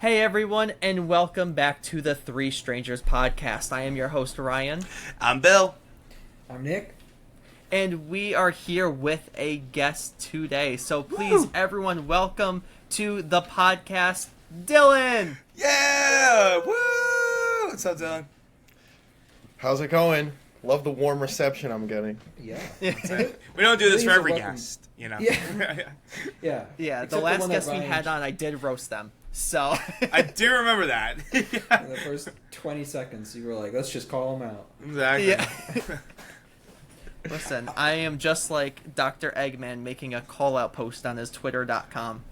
Hey everyone, and welcome back to the Three Strangers podcast. I am your host, Ryan. I'm Bill. I'm Nick. And we are here with a guest today. So please, everyone, welcome to the podcast, Dylan! Yeah! Woo! What's up, Dylan? How's it going? Love the warm reception I'm getting. Yeah. We don't do this for every guest, you know? Yeah. Yeah, Except the last one that guest we Ryan- had on, I did roast them. So... I do remember that. In the first 20 seconds, you were like, let's just call him out. Exactly. Yeah. Listen, I am just like Dr. Eggman making a call-out post on his twitter.com.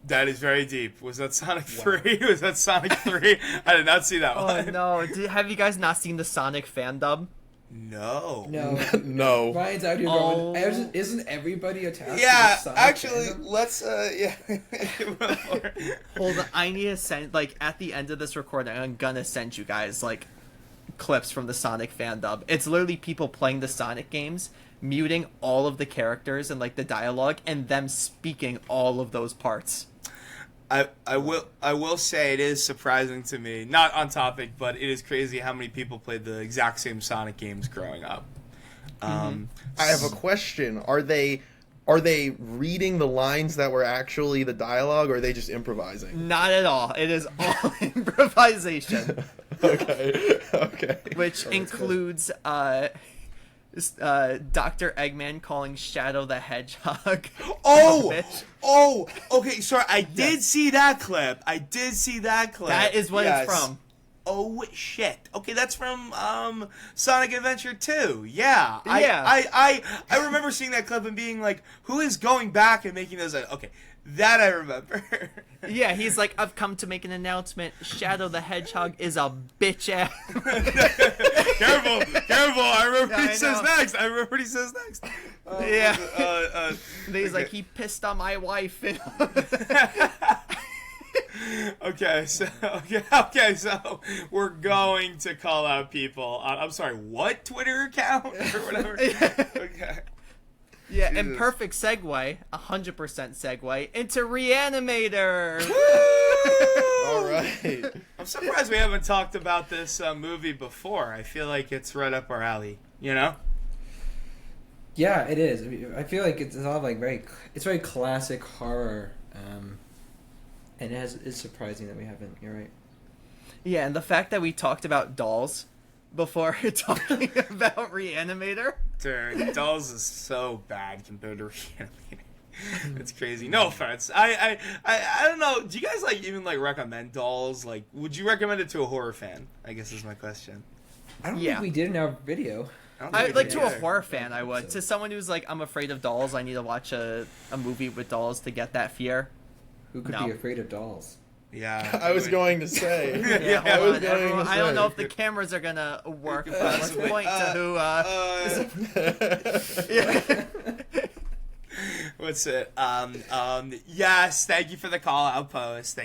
That is very deep. Was that Sonic 3? Was that Sonic 3? I did not see that Oh one. no, have you guys not seen the Sonic fandom? No. No. No. Ryan's out here Oh. going, isn't everybody attached to Yeah, the Sonic actually, fandom? let's, yeah. Hold on, I need to send, like, at the end of this recording, I'm gonna send you guys, like, clips from the Sonic fandom. It's literally people playing the Sonic games, muting all of the characters and, like, the dialogue, and them speaking all of those parts. I will say it is surprising to me, not on topic, but it is crazy how many people played the exact same Sonic games growing up. I have a question. Are they reading the lines that were actually the dialogue, or are they just improvising? Not at all. It is all improvisation. Okay. Which includes, Dr. Eggman calling Shadow the Hedgehog. Oh! a bitch. Oh! Okay, sorry, I did see that clip. That is what it's from. Oh shit! Okay, that's from Sonic Adventure 2. Yeah, Yeah. I remember seeing that clip and being like, "Who is going back and making those?" Okay, that I remember. Yeah, he's like, I've come to make an announcement. Shadow the Hedgehog is a bitch ass. Careful! I remember what Yeah, he I says know. next. I remember what he says next. Yeah. And He's like, he pissed on my wife. And Okay, so we're going to call out people. I'm sorry, what Twitter account or whatever? Okay. yeah, and Jesus. perfect segue, 100% segue into Re-Animator. All right. I'm surprised we haven't talked about this movie before. I feel like it's right up our alley. You know? Yeah, it is. I feel like it's all like it's very classic horror. And it's surprising that we haven't. You're right. Yeah, and the fact that we talked about dolls before talking about Re-Animator. Dude, Dolls is so bad compared to Re-Animator. It's crazy. No offense. I don't know. Do you guys even recommend Dolls? Like, would you recommend it to a horror fan? I guess is my question. I don't Yeah. think we did in our video. don't I think like we to did a either. horror fan, I would. To someone who's like, I'm afraid of dolls, I need to watch a movie with dolls to get that fear. Who could No. be afraid of dolls? Yeah. I was going to say. Yeah, I hold was on, going everyone. to I don't know if say. the cameras are gonna work, but let's point to who. What's it? Yes, thank you for the call out post.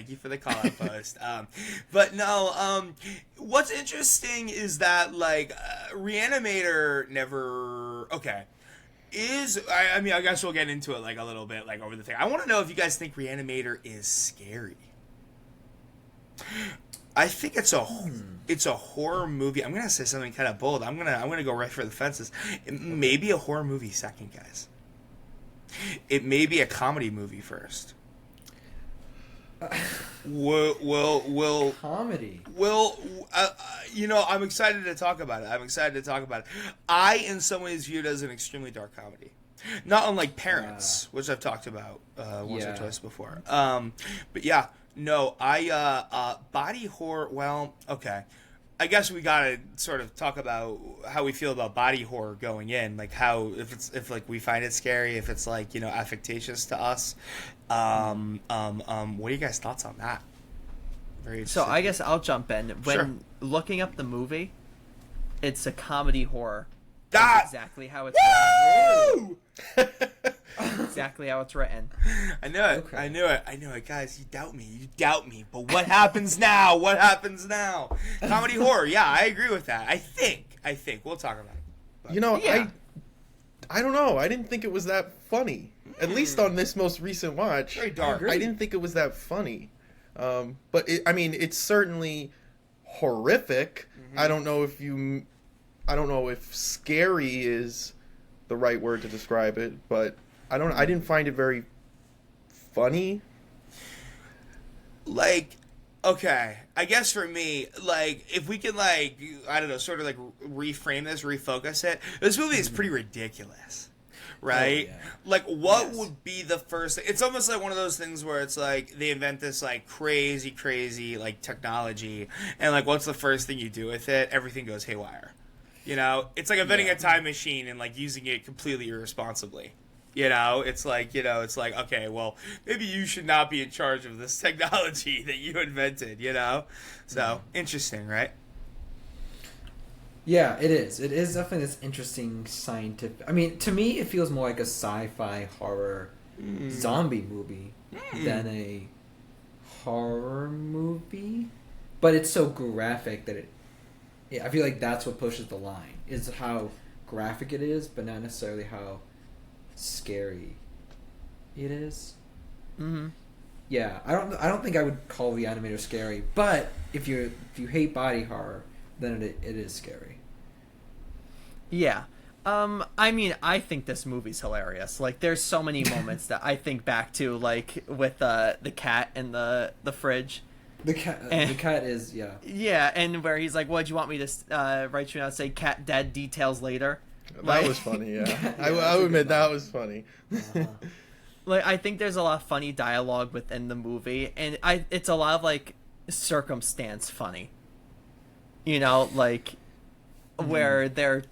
But no, what's interesting is that Re-Animator never. Okay. I mean, I guess we'll get into it a little bit over the thing. I want to know if you guys think Re-Animator is scary. I think it's a horror movie. I'm gonna say something kind of bold. I'm gonna go right for the fences. It may be a horror movie second, guys. It may be a comedy movie first. Will Comedy. I'm excited to talk about it. I, in some ways, view it as an extremely dark comedy. Not unlike Parents, which I've talked about once or twice before. But yeah, no, body horror, well, okay. I guess we gotta sort of talk about how we feel about body horror going in, how if we find it scary, if it's affectatious to us. What are you guys' thoughts on that? Very So I guess I'll jump in. When Sure. looking up the movie, it's a comedy horror. Ah! That's exactly how it's Woo! written. Exactly how it's written. I knew it. Okay. I knew it, guys. You doubt me. But what happens now? Comedy horror. Yeah, I agree with that. I think we'll talk about it. You know, Yeah. I don't know. I didn't think it was that funny. At least on this most recent watch. Very dark. I didn't think it was that funny. But I mean, it's certainly horrific. Mm-hmm. I don't know if scary is the right word to describe it, but I didn't find it very funny. Like, okay, I guess for me, like, if we can, like, I don't know, sort of like reframe this, refocus it, this movie is pretty ridiculous. Right? Oh, yeah. Like, what Yes. would be the first... It's almost like one of those things where it's like, they invent this, like, crazy, like, technology, and, like, what's the first thing you do with it? Everything goes haywire. You know? It's like inventing a time machine and, like, using it completely irresponsibly. You know? It's like, okay, well, maybe you should not be in charge of this technology that you invented, you know? So, interesting, right? Yeah, it is. It is definitely this interesting scientific... I mean, to me, it feels more like a sci-fi horror zombie movie than a horror movie. But it's so graphic that I feel like that's what pushes the line, is how graphic it is, but not necessarily how scary it is. Mm-hmm. Yeah, I don't think I would call Re-Animator scary, but if you hate body horror, then it is scary. Yeah. I mean, I think this movie's hilarious. Like, there's so many moments that I think back to, like, with the cat in the fridge. The cat is, yeah. Yeah, and where he's like, "What do you want me to write you out? Say cat dead, details later." That was funny, yeah. I would admit that was funny. Like, I think there's a lot of funny dialogue within the movie, and it's a lot of, like, circumstance funny. You know, like, where they're,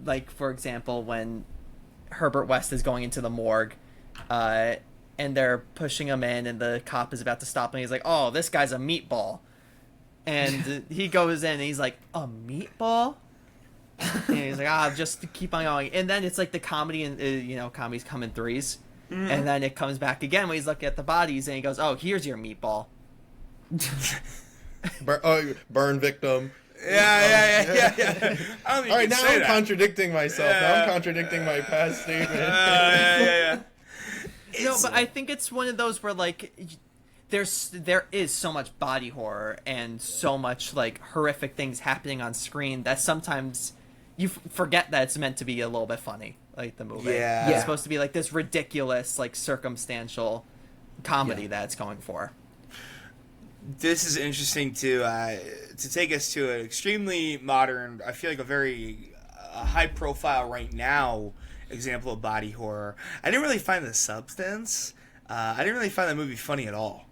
like, for example, when Herbert West is going into the morgue, and they're pushing him in, and the cop is about to stop him, and he's like, "Oh, this guy's a meatball." And he goes in, and he's like, "A meatball?" And he's like, just keep on going. And then it's like the comedy, and comedies come in threes. Mm-hmm. And then it comes back again when he's looking at the bodies, and he goes, "Oh, here's your meatball." Burn victim. Yeah. All right, now I'm contradicting myself. Yeah. Now I'm contradicting my past statement. Yeah. No, but I think it's one of those where, like, there is so much body horror and so much, like, horrific things happening on screen that sometimes you forget that it's meant to be a little bit funny, like the movie. Yeah. It's supposed to be like this ridiculous, like, circumstantial comedy that it's going for. This is interesting to take us to an extremely modern, I feel like a very high profile right now example of body horror. I didn't really find The Substance. I didn't really find that movie funny at all.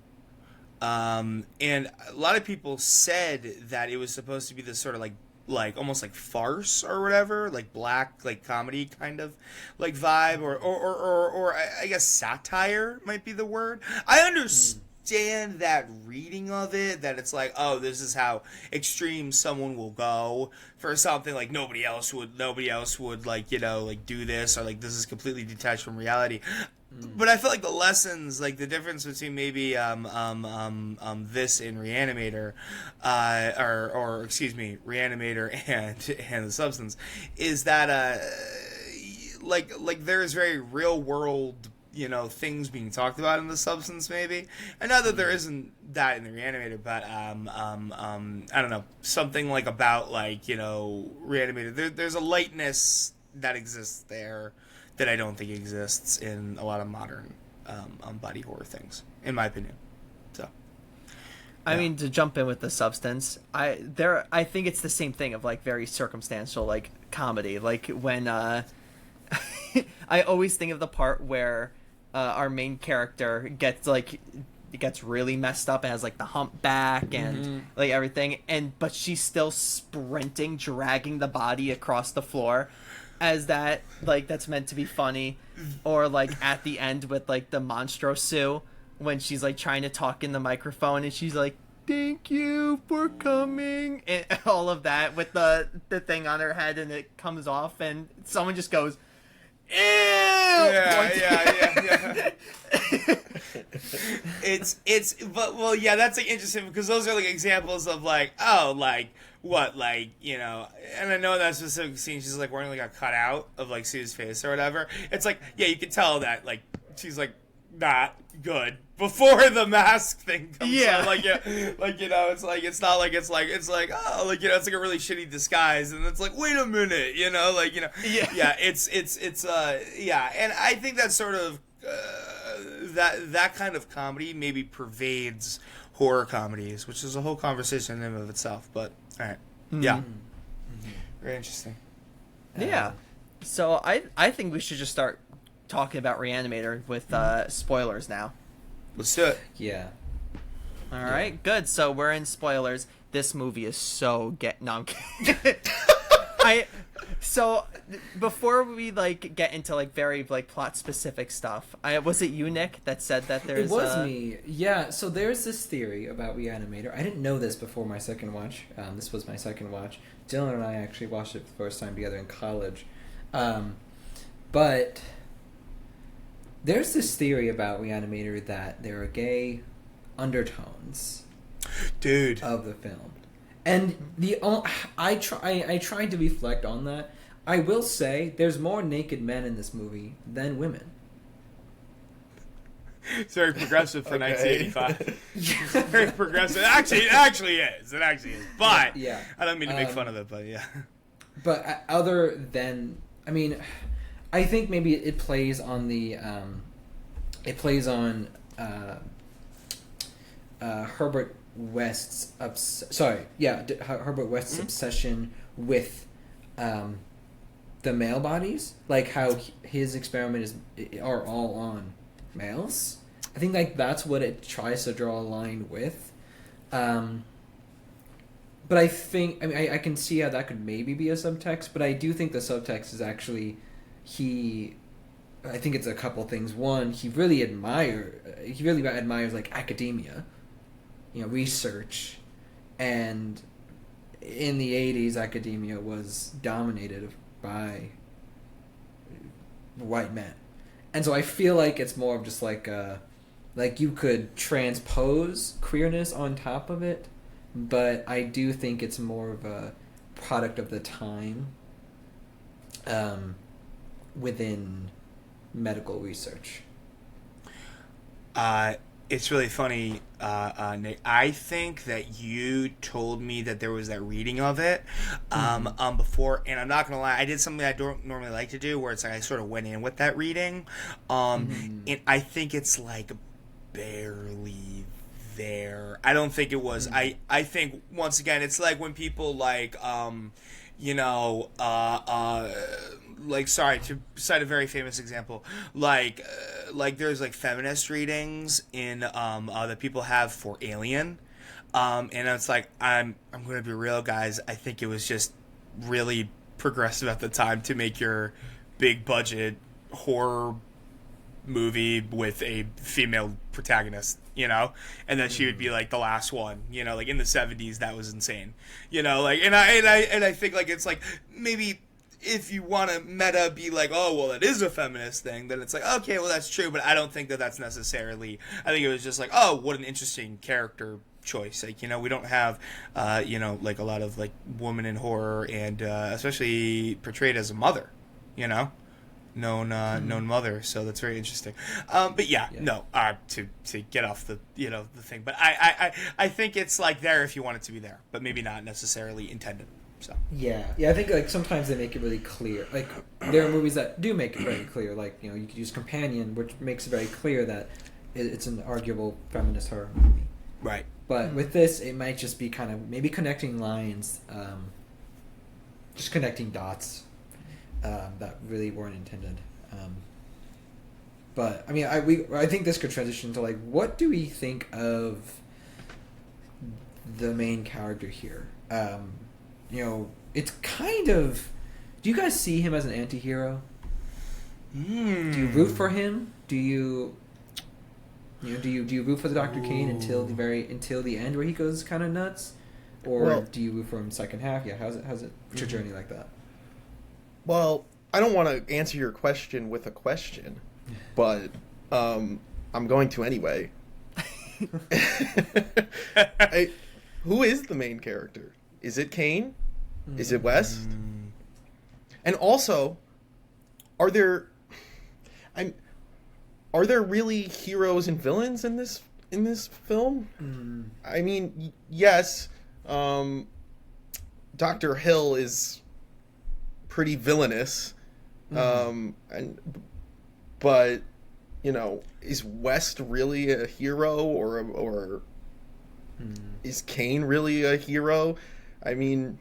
And a lot of people said that it was supposed to be this sort of like almost like farce or whatever, like black, like comedy kind of like vibe, or I guess satire might be the word. I understand that reading of it, that it's like, oh, this is how extreme someone will go for something, like nobody else would like, like do this, or like this is completely detached from reality. But I feel like the lessons, like the difference between maybe this and Re-Animator, or excuse me, Re-Animator and The Substance, is that like there's very real world, things being talked about in The Substance, maybe. And not that there isn't that in the Re-Animator, but I don't know, something like about, like, Re-Animator. There's a lightness that exists there that I don't think exists in a lot of modern body horror things, in my opinion. So, I mean, to jump in with The Substance, I think it's the same thing of, like, very circumstantial, like, comedy. Like, when I always think of the part where our main character gets really messed up and has, like, the humpback and like everything, but she's still sprinting, dragging the body across the floor, as that, like, that's meant to be funny. Or, like, at the end with, like, the Monstro Sue, when she's, like, trying to talk in the microphone, and she's like, "Thank you for coming," and all of that with the thing on her head, and it comes off, and someone just goes, "Ew!" Yeah. But that's like interesting, because those are like examples of like, oh, like what, like, and I know in that specific scene she's like wearing like a cutout of like Sue's face or whatever. It's like, yeah, you can tell that like she's like not good, before the mask thing comes Yeah. on. Like, it's like, it's not like, it's like, it's like, oh, like, it's like a really shitty disguise. And it's like, wait a minute, Yeah, yeah. And I think that's sort of, that kind of comedy maybe pervades horror comedies, which is a whole conversation in and of itself. But, all right. Yeah. Very interesting. Yeah. So I think we should just start talking about Re-Animator with spoilers now. Let's do it. Yeah. All right, good. So we're in spoilers. This movie is so no, I'm kidding. So before we get into very plot specific stuff, was it you, Nick, that said that there's? It was me. Yeah. So there's this theory about Re-Animator. I didn't know this before my second watch. This was my second watch. Dylan and I actually watched it the first time together in college. But there's this theory about Re-Animator that there are gay undertones, dude, of the film, and I tried to reflect on that. I will say there's more naked men in this movie than women. It's very progressive for Okay. 1985. It's very progressive. It actually is. But yeah. I don't mean to make fun of it, but yeah. But other than, I think maybe it plays on the, Herbert West's Herbert West's obsession with, the male bodies, like how his experiment are all on males. I think that's what it tries to draw a line with. But I think I can see how that could maybe be a subtext, but I do think the subtext is actually I think it's a couple things. One, he really admires academia, research, and in the 80s academia was dominated by white men. And so I feel like it's more of just like you could transpose queerness on top of it, but I do think it's more of a product of the time within medical research. It's really funny, Nick. I think that you told me that there was that reading of it before, and I'm not gonna lie, I did something I don't normally like to do, where it's like I sort of went in with that reading, and I think it's barely there. I don't think it was. I think once again, it's like when people sorry to cite a very famous example, there's feminist readings in that people have for Alien, and it's like I'm gonna be real, guys. I think it was just really progressive at the time to make your big budget horror movie with a female protagonist, and then she would be the last one, in the 70s. That was insane, and I think it's maybe if you want to meta be oh, well, it is a feminist thing, then it's okay, well, that's true, but I don't think that that's necessarily. I think it was just oh, what an interesting character choice. We don't have a lot of woman in horror, and especially portrayed as a mother, known mother, so that's very interesting. But to get off the the thing, but I think it's there if you want it to be there, but maybe not necessarily intended. So yeah, I think sometimes they make it really clear. There are movies that do make it very clear. You could use Companion, which makes it very clear that it's an arguable feminist horror movie. Right. But with this, it might just be kind of maybe connecting lines, just connecting dots that really weren't intended. But I think this could transition to what do we think of the main character here? It's kind of. Do you guys see him as an anti-hero? Do you root for him? Do you root for the Dr. Kane until the end where he goes kind of nuts, or do you root for him second half? Yeah, how's it? What's your journey like that? Well, I don't want to answer your question with a question, but I'm going to anyway. Who is the main character? Is it Kane? Is it West? And also, are there... are there really heroes and villains in this film? I mean, yes, Dr. Hill is pretty villainous, but is West really a hero, or is Kane really a hero? I mean,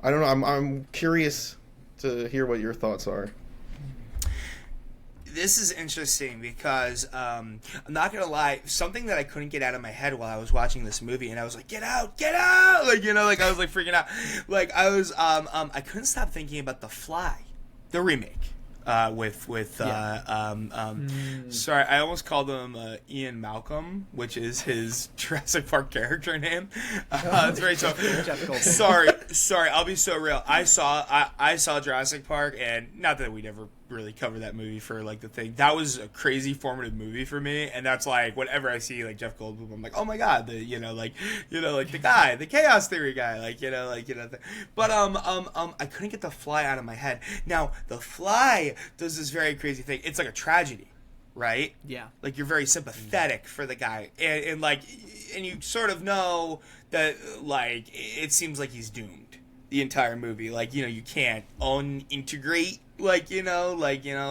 I don't know. I'm curious to hear what your thoughts are. This is interesting because I'm not gonna lie, something that I couldn't get out of my head while I was watching this movie, and I was like, get out, like I was like freaking out, like I was I couldn't stop thinking about The Fly, the remake. Sorry, I almost called him Ian Malcolm, which is his Jurassic Park character name. It's very tough. Sorry, I'll be so real. I saw Jurassic Park, and not that we'd ever really cover that movie for like the thing. That was a crazy formative movie for me, and that's like whenever I see like Jeff Goldblum, I'm like, oh my god, the the guy, the chaos theory guy, but I couldn't get The Fly out of my head. Now The Fly does this very crazy thing. It's like a tragedy, right? Yeah. Like you're very sympathetic for the guy, and you sort of know that like it seems like he's doomed the entire movie. Like you can't integrate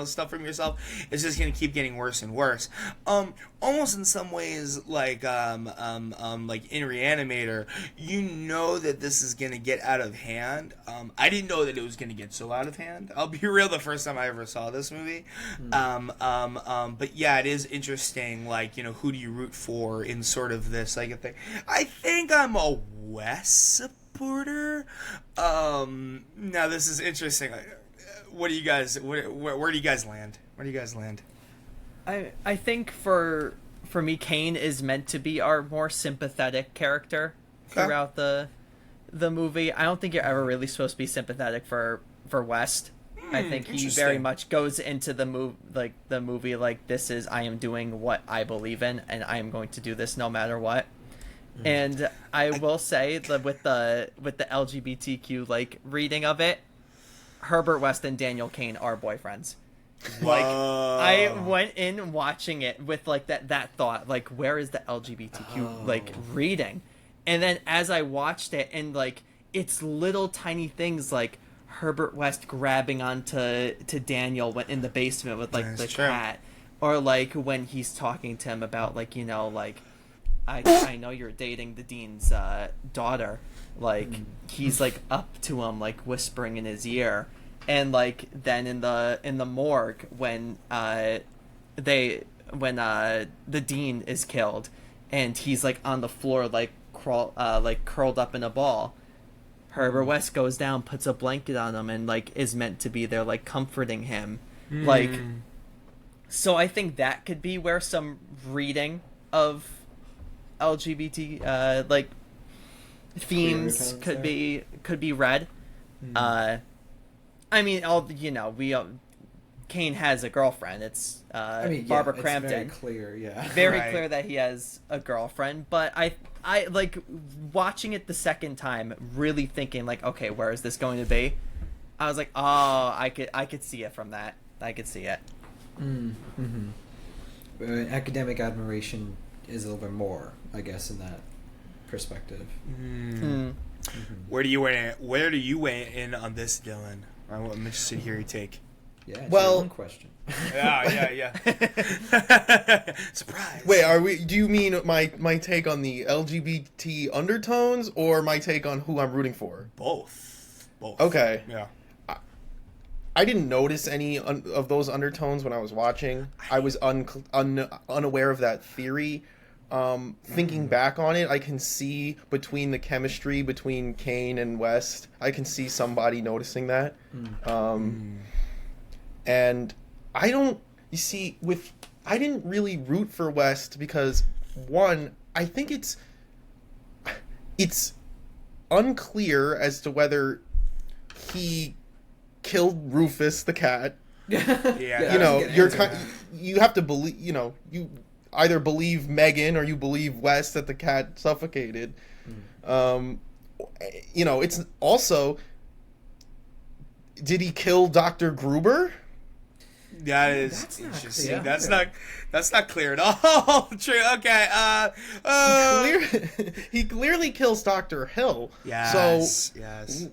stuff from yourself. It's just gonna keep getting worse and worse. Almost in some ways like in Re-Animator, you know that this is gonna get out of hand. I didn't know that it was gonna get so out of hand. I'll be real, the first time I ever saw this movie. But yeah, it is interesting. Like who do you root for in sort of this like a thing? I think I'm a West supporter. Now this is interesting. What do you guys? Where do you guys land? Where do you guys land? I think for me, Kane is meant to be our more sympathetic character throughout the movie. I don't think you're ever really supposed to be sympathetic for West. I think he very much goes into the movie like this is I am doing what I believe in, and I am going to do this no matter what. And I will say that with the LGBTQ like reading of it, Herbert West and Daniel Kane are boyfriends. Like I went in watching it with like that thought, like where is the LGBTQ like reading? And then as I watched it, and like it's little tiny things like Herbert West grabbing onto Daniel when in the basement with like the cat, or like when he's talking to him about like like I know you're dating the dean's daughter. Like he's like up to him, like whispering in his ear, and like then in the morgue when the dean is killed, and he's like on the floor like curled up in a ball. Herbert West goes down, puts a blanket on him, and like is meant to be there, like comforting him. Like, so I think that could be where some reading of LGBT like themes could be read. I mean, Kane has a girlfriend. It's Barbara Crampton. It's very clear, very clear that he has a girlfriend. But I like watching it the second time, really thinking like, okay, where is this going to be? I was like, oh, I could see it from that. I could see it. Academic admiration is a little bit more, I guess, in that perspective. Where do you weigh in on this, Dylan? I'm interested to hear your take. Yeah, it's your own question. Yeah. Surprise. Wait, do you mean my take on the LGBT undertones, or my take on who I'm rooting for? Both. Okay. Yeah. I didn't notice any of those undertones when I was watching. I was unaware of that theory. Thinking back on it, I can see between the chemistry between Kane and West, I can see somebody noticing that. And I didn't really root for West because, one, I think it's unclear as to whether he killed Rufus the cat. You have to believe, you either believe Megan or you believe West that the cat suffocated. It's also, did he kill Dr. Gruber? That is That's not interesting. clear. That's not clear at all. True. Okay. He clearly kills Dr. Hill. Yes. So, yes.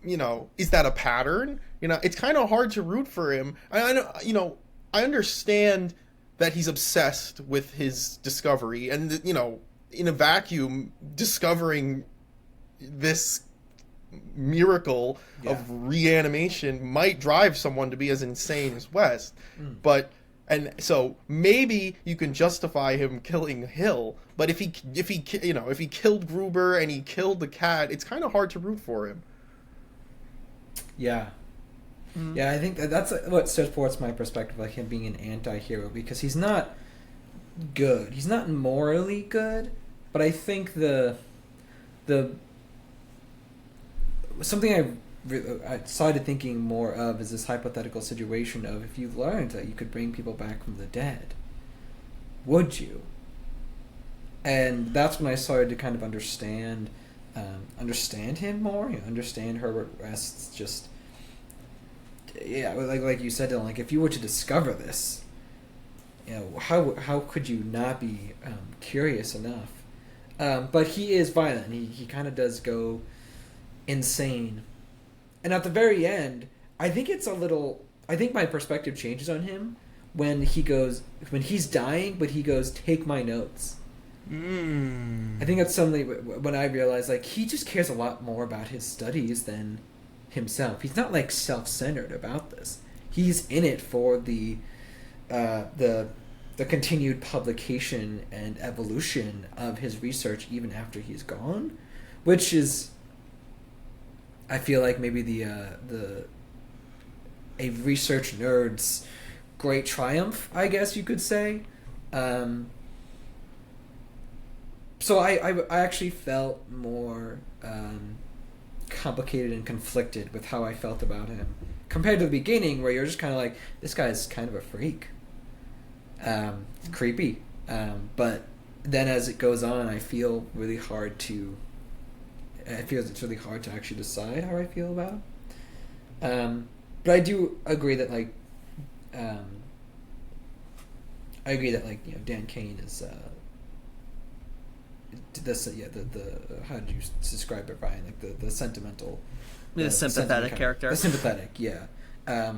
you know, is that a pattern? You know, it's kind of hard to root for him. I know, you know, I understand that he's obsessed with his discovery, and you know, in a vacuum, discovering this miracle of reanimation might drive someone to be as insane as West. But and so maybe you can justify him killing Hill, but if he you know, if he killed Gruber and he killed the cat, it's kind of hard to root for him. Yeah. Yeah, I think that's what supports my perspective, like him being an anti-hero, because he's not good. He's not morally good, but I think the something I started thinking more of is this hypothetical situation of, if you learned that you could bring people back from the dead, would you? And that's when I started to kind of understand him more, you know, understand Herbert West's just... Yeah, like you said, Dylan, like if you were to discover this, you know, how could you not be curious enough? But he is violent. He kind of does go insane, and at the very end, I think my perspective changes on him when he's dying, but he goes, "Take my notes." I think that's something when I realized, like, he just cares a lot more about his studies than himself. He's not like self-centered about this. He's in it for the continued publication and evolution of his research even after he's gone, which is, I feel like, maybe a research nerd's great triumph, I guess you could say. So I actually felt more complicated and conflicted with how I felt about him compared to the beginning, where you're just kind of like, this guy's kind of a freak, creepy, but then as it goes on, I feel it's really hard to actually decide how I feel about him. But I do agree that like you know, Dan Cain is the how did you describe it, Ryan? Like the sentimental, the sympathetic character. The sympathetic, yeah. I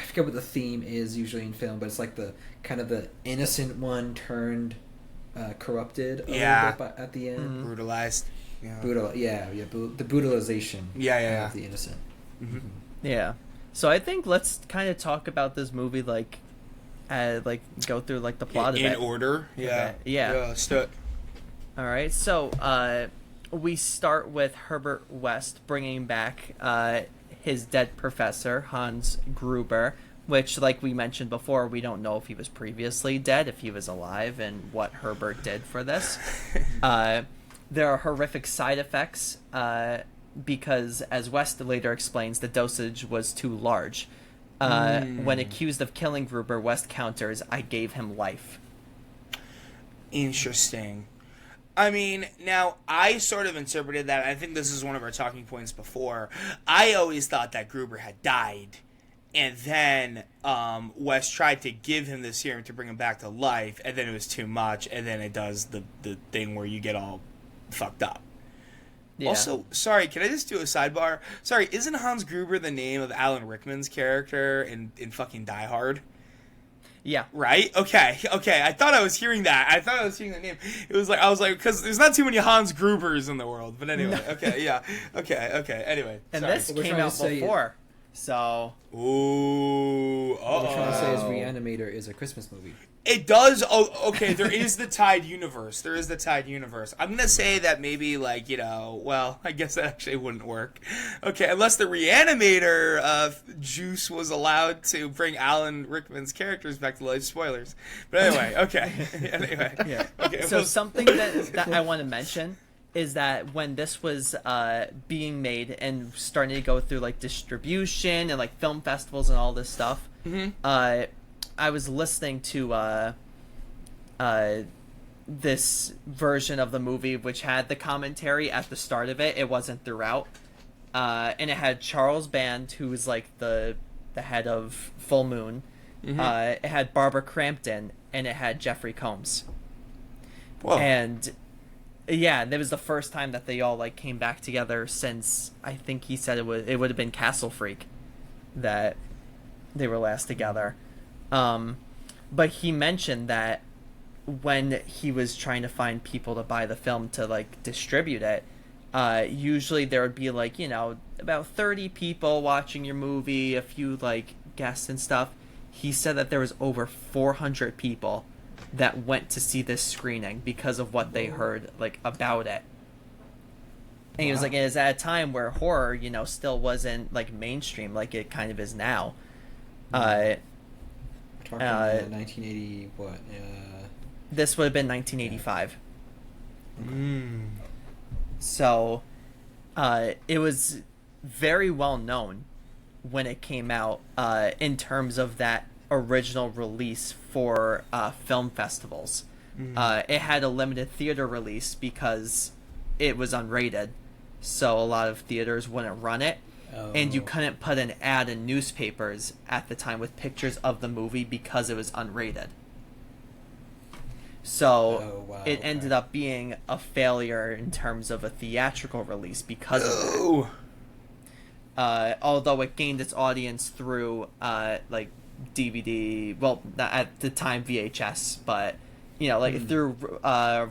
forget what the theme is usually in film, but it's like the kind of the innocent one turned corrupted a little bit at the end. Brutalized. Yeah. The brutalization of the innocent. Mm-hmm. Yeah. So I think let's kind of talk about this movie, like go through like the plot of it. In order. Yeah. Okay. Yeah. Let's do it. All right. So we start with Herbert West bringing back his dead professor, Hans Gruber, which, like we mentioned before, we don't know if he was previously dead, if he was alive, and what Herbert did for this. There are horrific side effects because, as West later explains, the dosage was too large. When accused of killing Gruber, West counters, "I gave him life." Interesting. I mean, now, I sort of interpreted that. I think this is one of our talking points before. I always thought that Gruber had died, and then West tried to give him the serum to bring him back to life, and then it was too much, and then it does the thing where you get all fucked up. Yeah. Also, sorry, can I just do a sidebar? Sorry, isn't Hans Gruber the name of Alan Rickman's character in fucking Die Hard? Yeah. Right? Okay. I thought I was hearing that. I thought I was hearing the name. It was like, I was like, because there's not too many Hans Grubers in the world. But anyway, okay, yeah. Okay, anyway. And sorry. this came out before, so... Ooh. What we're trying to say is Re-Animator is a Christmas movie. It does. Oh, okay. There is the Tide universe. I'm gonna say that maybe, like, you know. Well, I guess that actually wouldn't work. Okay, unless the Re-Animator juice was allowed to bring Alan Rickman's characters back to life. Spoilers. But anyway, okay. Anyway. Yeah. Okay. So something that I want to mention is that when this was being made and starting to go through like distribution and like film festivals and all this stuff, I was listening to this version of the movie which had the commentary at the start of it. It wasn't throughout. and it had Charles Band, who was like the head of Full Moon. Mm-hmm. It had Barbara Crampton, and it had Jeffrey Combs. Whoa. And yeah, that was the first time that they all like came back together since, I think he said it would have been Castle Freak that they were last together. But he mentioned that when he was trying to find people to buy the film to like distribute it, usually there would be like, about 30 people watching your movie, a few like guests and stuff. He said that there was over 400 people that went to see this screening because of what they heard like about it. And he was like, it was at a time where horror, still wasn't like mainstream like it kind of is now. We're talking 1980, what? This would have been 1985. So, it was very well known when it came out in terms of that original release for film festivals. It had a limited theater release because it was unrated, so a lot of theaters wouldn't run it. And you couldn't put an ad in newspapers at the time with pictures of the movie because it was unrated. So it ended up being a failure in terms of a theatrical release because of it. Although it gained its audience through like DVD, well, not at the time VHS, but through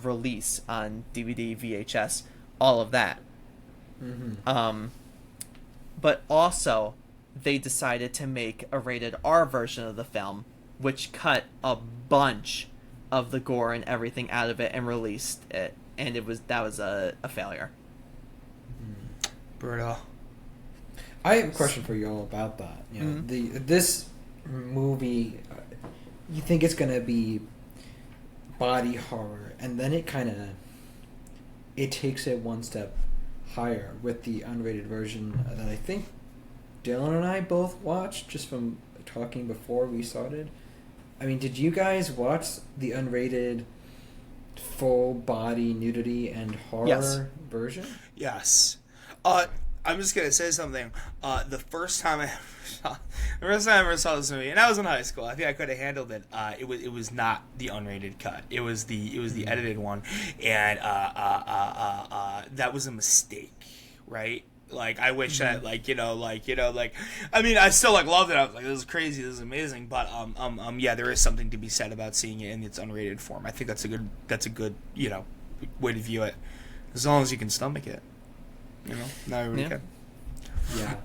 release on DVD, VHS, all of that. But also, they decided to make a rated R version of the film, which cut a bunch of the gore and everything out of it and released it, and that was a failure. Brutal. I have a question for you all about that. This movie, you think it's gonna be body horror, and then it takes it one step higher with the unrated version that I think Dylan and I both watched just from talking before we started. I mean, did you guys watch the unrated full body nudity and horror version? Yes. I'm just gonna say something. The first time I ever saw this movie, and I was in high school, I think I could have handled it. It was not the unrated cut. It was the edited one, and that was a mistake, right? Like, I wish that, I mean, I still loved it. I was like, this is crazy, this is amazing. But yeah, there is something to be said about seeing it in its unrated form. I think that's a good way to view it, as long as you can stomach it. Not everybody can. Yeah.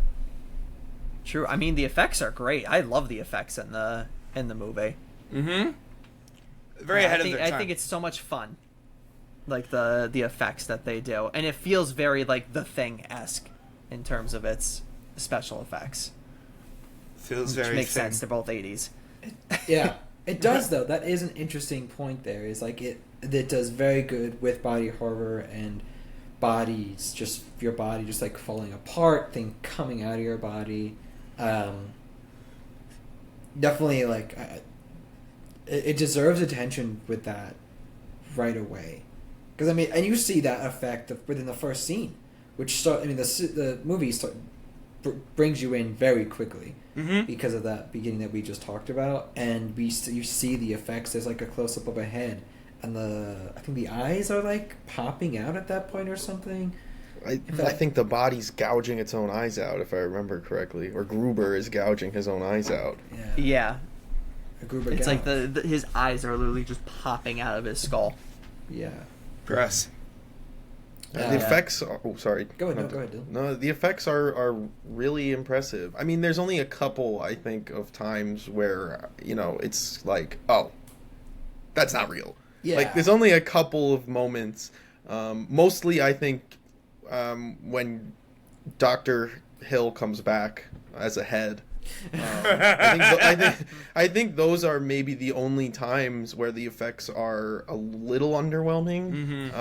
True. I mean, the effects are great. I love the effects in the movie. Very ahead of their time. I think it's so much fun, like the effects that they do, and it feels very like The Thing-esque in terms of its special effects. Feels which very makes thin. sense. They're both 80s. Yeah, it does though. That is an interesting point. There is like it does very good with body horror and bodies, just your body just like falling apart, thing coming out of your body. Definitely like it deserves attention with that right away, because I mean, and you see that effect within the first scene, which the movie brings you in very quickly because of that beginning that we just talked about, and you see the effects. There's like a close up of a head, and I think the eyes are like popping out at that point or something. I think the body's gouging its own eyes out, if I remember correctly, or Gruber is gouging his own eyes out. Yeah. Gruber it's gouge. like his eyes are literally just popping out of his skull. Yeah. Gross. The effects are... Oh, sorry. Go ahead, Dylan. No, the effects are really impressive. I mean, there's only a couple, I think, of times where, it's like, oh, that's not real. Yeah. Like, there's only a couple of moments. Mostly, I think, when Dr. Hill comes back as a head. I think those are maybe the only times where the effects are a little underwhelming.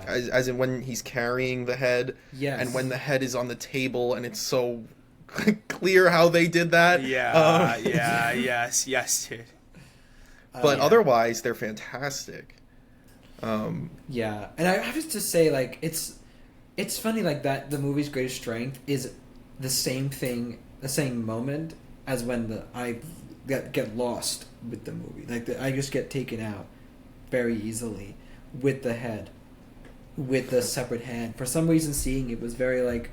As in when he's carrying the head, and when the head is on the table, and it's so clear how they did that. Yes, dude. But otherwise, they're fantastic. Yeah, and I have to say, like, it's It's funny like that. The movie's greatest strength is the same thing, the same moment as when I get lost with the movie. Like I just get taken out very easily with the head, with the separate head. For some reason, seeing it was very like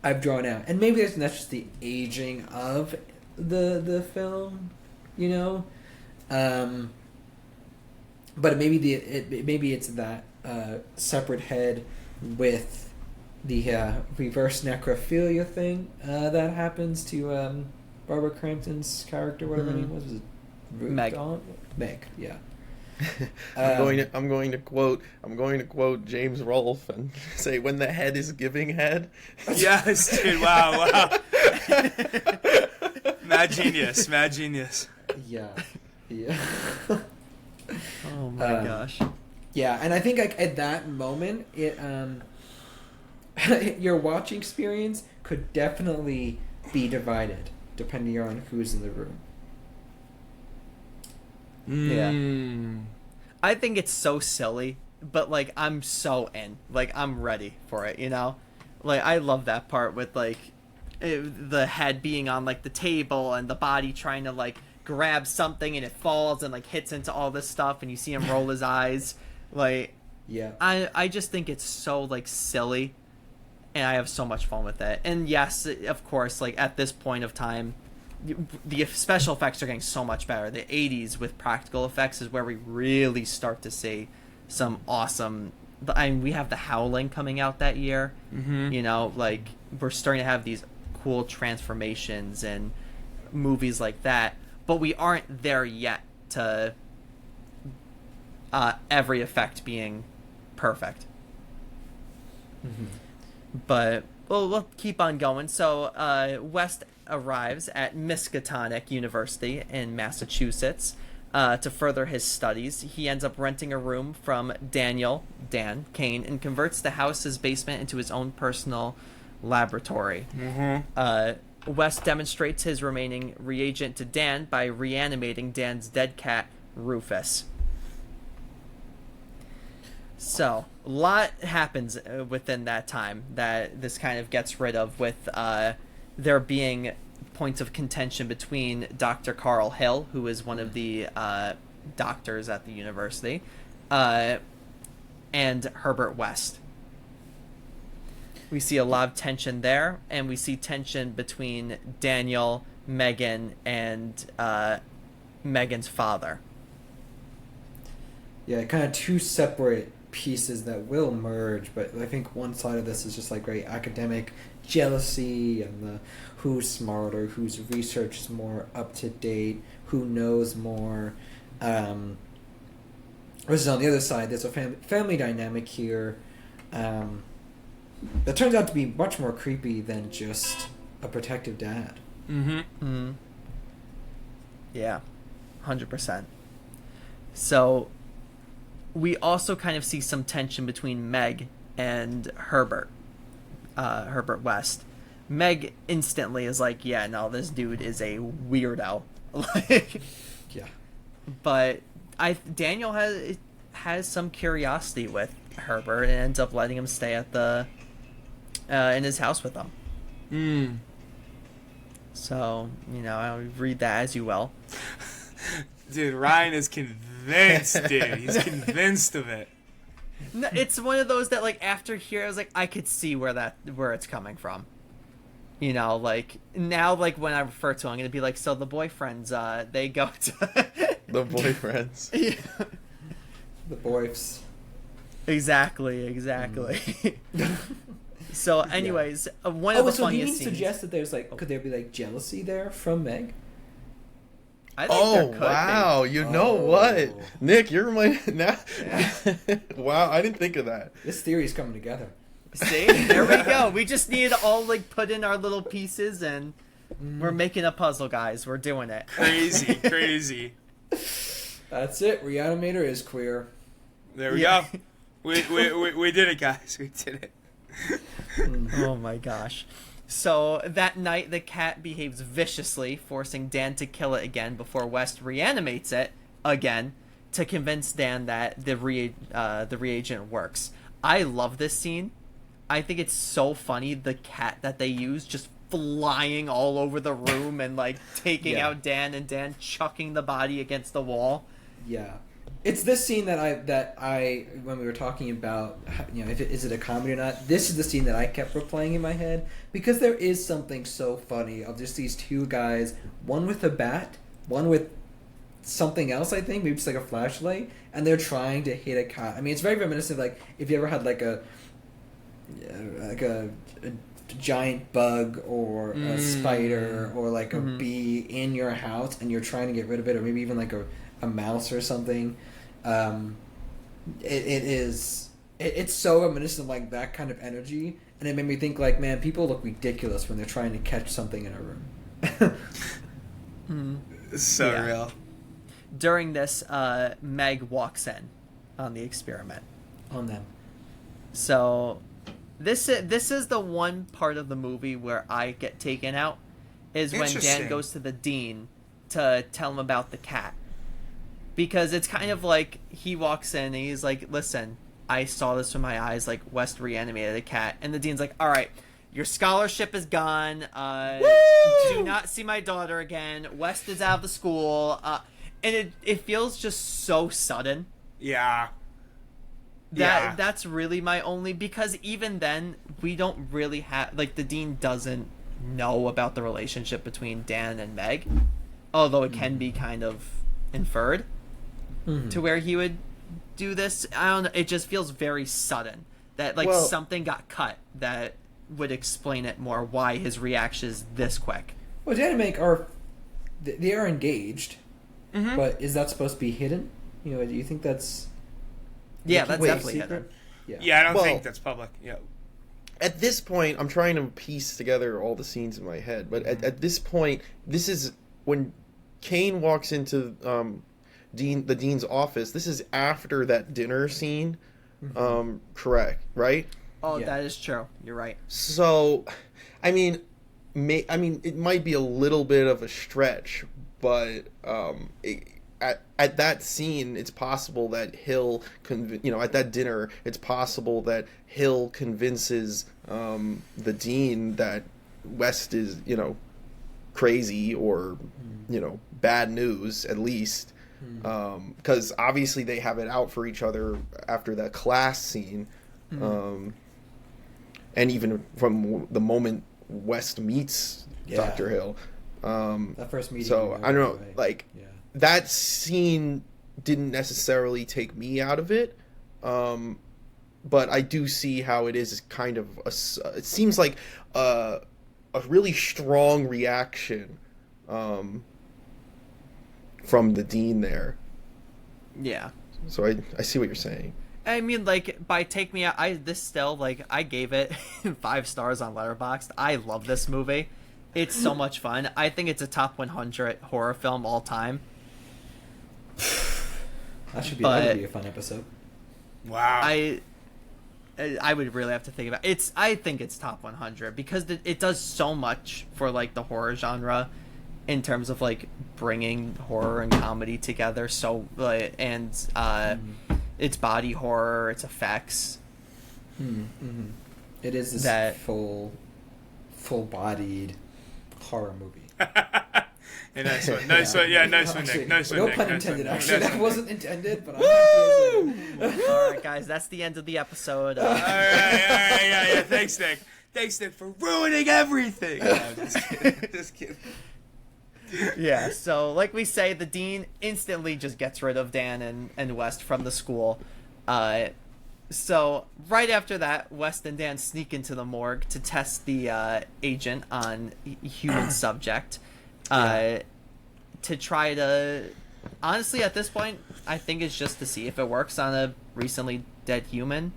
I've drawn out, and maybe that's just the aging of the film, you know. But maybe it's that separate head with the reverse necrophilia thing that happens to Barbara Crampton's character, whatever her name was it Meg. Meg, yeah. I'm going to quote James Rolfe and say, when the head is giving head. Yes, dude. Wow. Mad genius. Yeah. Oh my gosh. Yeah, and I think like at that moment, it your watching experience could definitely be divided depending on who's in the room. Yeah. I think it's so silly, but like I'm so in. Like I'm ready for it, you know? Like I love that part with like the head being on like the table and the body trying to like grab something and it falls and like hits into all this stuff and you see him roll his eyes. Like Yeah. I just think it's so like silly and I have so much fun with it. And yes, of course, like at this point of time the special effects are getting so much better. The 80s with practical effects is where we really start to see some awesome... I mean, we have The Howling coming out that year. Mm-hmm. You know, like, we're starting to have these cool transformations and movies like that. But we aren't there yet to every effect being perfect. Mm-hmm. But we'll keep on going. So West arrives at Miskatonic University in Massachusetts to further his studies. He ends up renting a room from Dan Kane, and converts the house's basement into his own personal laboratory. Mm-hmm. West demonstrates his remaining reagent to Dan by reanimating Dan's dead cat, Rufus. So, a lot happens within that time that this kind of gets rid of, with there being points of contention between Dr. Carl Hill, who is one of the doctors at the university, and Herbert West. We see a lot of tension there, and we see tension between Daniel, Megan, and Megan's father. Yeah, kind of two separate pieces that will merge, but I think one side of this is just like very academic jealousy and the who's smarter, whose research is more up to date, who knows more. Versus on the other side, there's a family dynamic here that turns out to be much more creepy than just a protective dad. Mm-hmm. Mm-hmm. Yeah, 100%. So we also kind of see some tension between Meg and Herbert West. Meg instantly is like, yeah, no, this dude is a weirdo. Like, Yeah. but Daniel has some curiosity with Herbert and ends up letting him stay at the in his house with them. Mm. So, you know, I'll read that as you will. Dude, Ryan is convinced, dude. He's convinced of it. No, it's one of those that, like, after here, I was like, I could see where it's coming from. You know, like, now, like, when I refer to it, I'm going to be like, so the boyfriends, they go to... The boyfriends. Yeah. The boys. Exactly. So, anyways, one of the so do you funniest scenes... suggest that there's, like, could there be, like, jealousy there from Meg? I think there could wow! be. You know what, Nick? You're my now. Wow, I didn't think of that. This theory's coming together. See, there we go. We just need to all like put in our little pieces, and we're making a puzzle, guys. We're doing it. Crazy. That's it. Re-Animator is queer. There we go. We did it, guys. We did it. Oh my gosh. So that night, the cat behaves viciously, forcing Dan to kill it again before West reanimates it again to convince Dan that the reagent works. I love this scene. I think it's so funny, the cat that they use just flying all over the room and like taking out Dan, and Dan chucking the body against the wall. Yeah. It's this scene that I when we were talking about, you know, is it a comedy or not, this is the scene that I kept replaying in my head, because there is something so funny of just these two guys, one with a bat, one with something else, I think, maybe it's like a flashlight, and they're trying to hit a cat. I mean, it's very reminiscent of, like, if you ever had like a giant bug or a spider or like a bee in your house and you're trying to get rid of it, or maybe even like a mouse or something. It's so reminiscent of like that kind of energy, and it made me think, like, man, people look ridiculous when they're trying to catch something in a room. It's so real. During this, Meg walks in on the experiment. On them. So this is the one part of the movie where I get taken out, is when Dan goes to the dean to tell him about the cat. Because it's kind of like he walks in and he's like, listen, I saw this with my eyes, like, West reanimated a cat. And the dean's like, all right, your scholarship is gone. Do not see my daughter again. West is out of the school. And it feels just so sudden. Yeah. That's really my only, because even then we don't really have, like, the dean doesn't know about the relationship between Dan and Meg, although it can be kind of inferred to where he would do this. I don't know, it just feels very sudden that, like, something got cut that would explain it more, why his reaction is this quick. Well, Dan and Meg they are engaged, but is that supposed to be hidden? You know, do you think that's... Yeah, that's definitely hidden. Yeah, I don't think that's public. Yeah. At this point, I'm trying to piece together all the scenes in my head, but at this point, this is when Kane walks into the dean's office. This is after that dinner scene, correct? Right? Oh, that is true. You're right. So, I mean, it might be a little bit of a stretch, but at that scene, it's possible that Hill, at that dinner, it's possible that Hill convinces the dean that West is, crazy or, bad news, at least. Because obviously they have it out for each other after that class scene. And even from the moment West meets Dr. Hill. That first meeting. So, I don't know, that scene didn't necessarily take me out of it, but I do see how it is kind of it seems like a really strong reaction from the dean there. Yeah. So I see what you're saying. I mean, like, by Take Me Out, I gave it 5 stars on Letterboxd. I love this movie. It's so much fun. I think it's a top 100 horror film all time. That would be a fun episode. Wow. I would really have to think about it. I think it's top 100 because it does so much for, like, the horror genre in terms of, like, bringing horror and comedy together. So, and it's body horror, it's effects. It is this full-bodied horror movie. Nice one. Nice one. Yeah, nice one, Nick. Nice one, no Nick. pun intended, actually. That wasn't intended, but I'm happy. All right, guys, that's the end of the episode. All right. Yeah. Thanks, Nick. Thanks, Nick, for ruining everything. No, just kidding. Yeah, so like we say, the dean instantly just gets rid of Dan and West from the school. So right after that, West and Dan sneak into the morgue to test the agent on human subject. To try to... Honestly, at this point, I think it's just to see if it works on a recently dead human.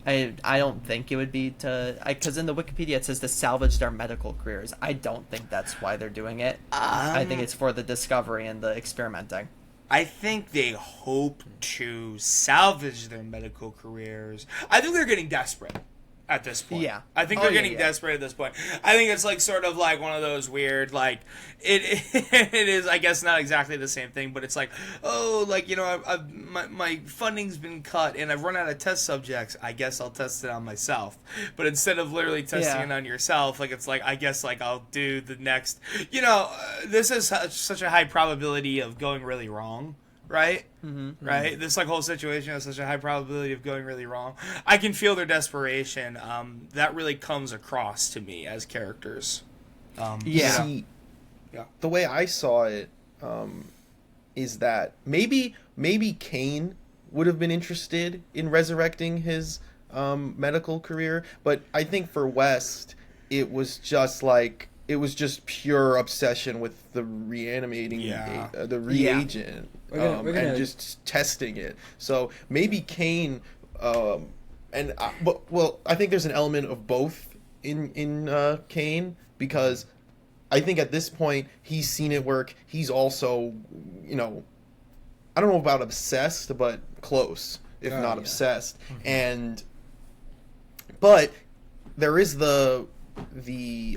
I don't think it would be to... Because in the Wikipedia it says to salvage their medical careers. I don't think that's why they're doing it. I think it's for the discovery and the experimenting. I think they hope to salvage their medical careers. I think they're getting desperate. at this point. Yeah. I think they're getting desperate at this point. I think it's like sort of like one of those weird, like it is, I guess, not exactly the same thing, but it's like, oh, like, you know, my funding's been cut and I've run out of test subjects. I guess I'll test it on myself. But instead of literally testing it on yourself, like, it's like, I guess, like, I'll do the next, you know, this is such a high probability of going really wrong. Right? Mm-hmm. Right? This like whole situation has such a high probability of going really wrong. I can feel their desperation. That really comes across to me as characters. See, the way I saw it is that maybe Kane would have been interested in resurrecting his medical career, but I think for West, it was just pure obsession with the reanimating, the reagent. We're gonna... and just testing it. So maybe Kane, I think there's an element of both in Kane, because I think at this point he's seen it work. He's also, you know, I don't know about obsessed, but close, if not obsessed. Mm-hmm. But there is the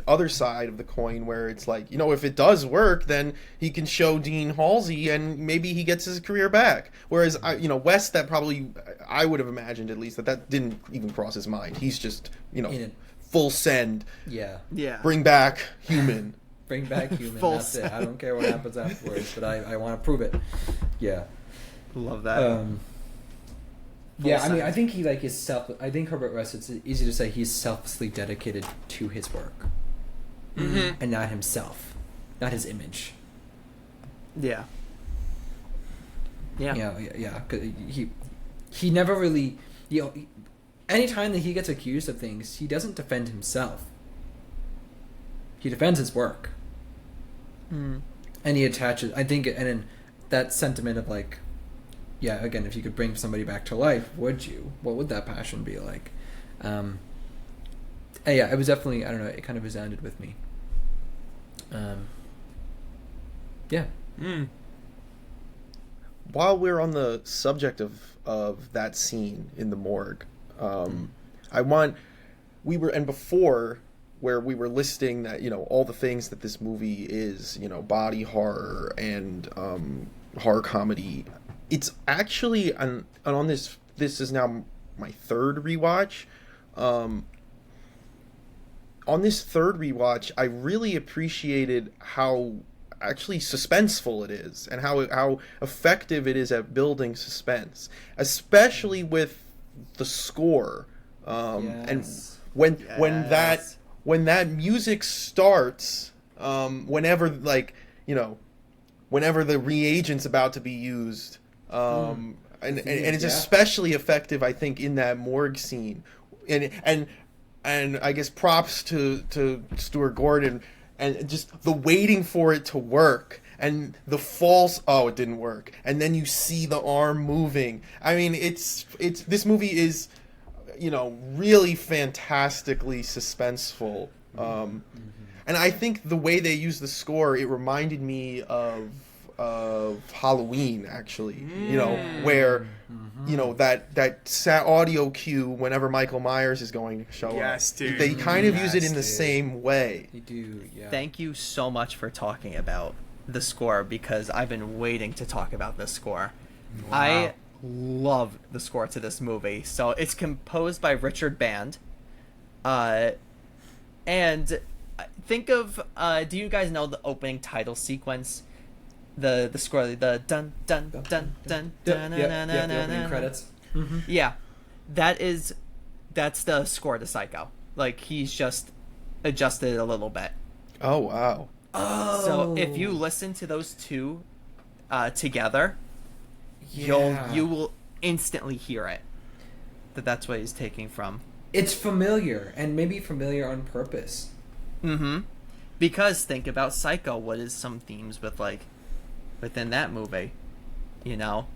other side of the coin where it's like, you know, if it does work, then he can show Dean Halsey and maybe he gets his career back. Whereas, West, that probably, I would have imagined at least that didn't even cross his mind. He's just, you know, full send. Yeah. Bring back human. Bring back human. That's it. I don't care what happens afterwards, but I want to prove it. Yeah. Love that. Yeah, I mean, I think I think Herbert West, it's easy to say he's selflessly dedicated to his work. Mm-hmm. And not himself. Not his image. Yeah. Yeah. Yeah. He never really, you know, anytime that he gets accused of things, he doesn't defend himself. He defends his work. Mm. And he attaches, I think, and in that sentiment of like, yeah, again, if you could bring somebody back to life, would you? What would that passion be like? It was definitely, I don't know, it kind of resounded with me. Yeah. Mm. While we're on the subject of that scene in the morgue, before where we were listing that, you know, all the things that this movie is, you know, body horror and horror comedy. It's actually on this is now my third rewatch. On this third rewatch, I really appreciated how actually suspenseful it is and how effective it is at building suspense, especially with the score. And when that music starts, whenever the reagent's about to be used. And it's especially effective, I think, in that morgue scene, and I guess props to Stuart Gordon, and just the waiting for it to work, and the false, it didn't work, and then you see the arm moving. I mean, it's this movie is, you know, really fantastically suspenseful, and I think the way they use the score, it reminded me of Halloween, actually, you know, where, you know, that audio cue whenever Michael Myers is going to show up. Dude. They kind of use it in the same way. They do, yeah. Thank you so much for talking about the score, because I've been waiting to talk about this score. Wow. I love the score to this movie. So it's composed by Richard Band. And think of, do you guys know the opening title sequence? The score, the dun dun dun dun dun dun the opening credits. Mm-hmm. Yeah, that's the score to Psycho. Like, he's just adjusted it a little bit. Oh wow! Oh, so if you listen to those two together, you will instantly hear it. That's what he's taking from. It's familiar, and maybe familiar on purpose. Mm-hmm. Because think about Psycho. What is some themes within that movie? You know,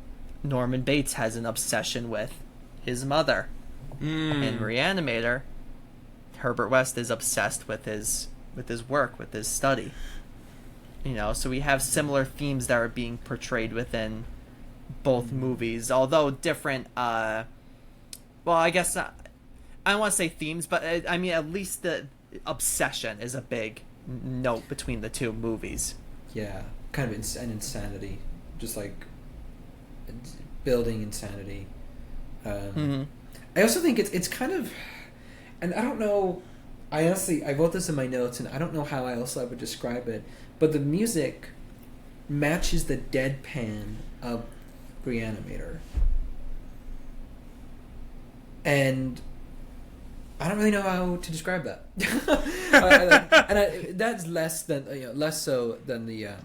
Norman Bates has an obsession with his mother. In Re-Animator, Herbert West is obsessed with his work, with his study. You know, so we have similar themes that are being portrayed within both movies, although different. Well, I guess I don't want to say themes, but I mean at least the obsession is a big note between the two movies. Yeah, kind of an insanity, just like building insanity. I also think it's kind of, and I don't know. I wrote this in my notes, and I don't know how else I would describe it. But the music matches the deadpan of Re-Animator, and I don't really know how to describe that. That's less so than the. I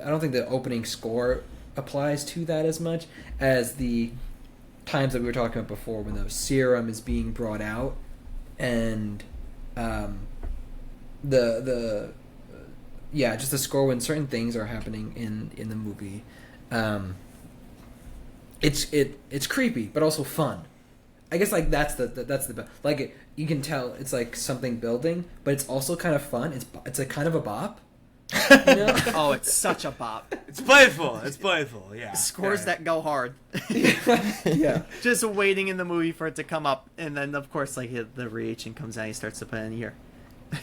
don't think the opening score applies to that as much as the times that we were talking about before, when the serum is being brought out, and just the score when certain things are happening in the movie. It's creepy but also fun. I guess like that's the like you can tell it's like something building, but it's also kind of fun. It's a kind of a bop. You know? Oh, it's such a bop. It's playful. Yeah. Scores that go hard. Yeah. Just waiting in the movie for it to come up, and then of course like the reaction comes out, and he starts to put in here.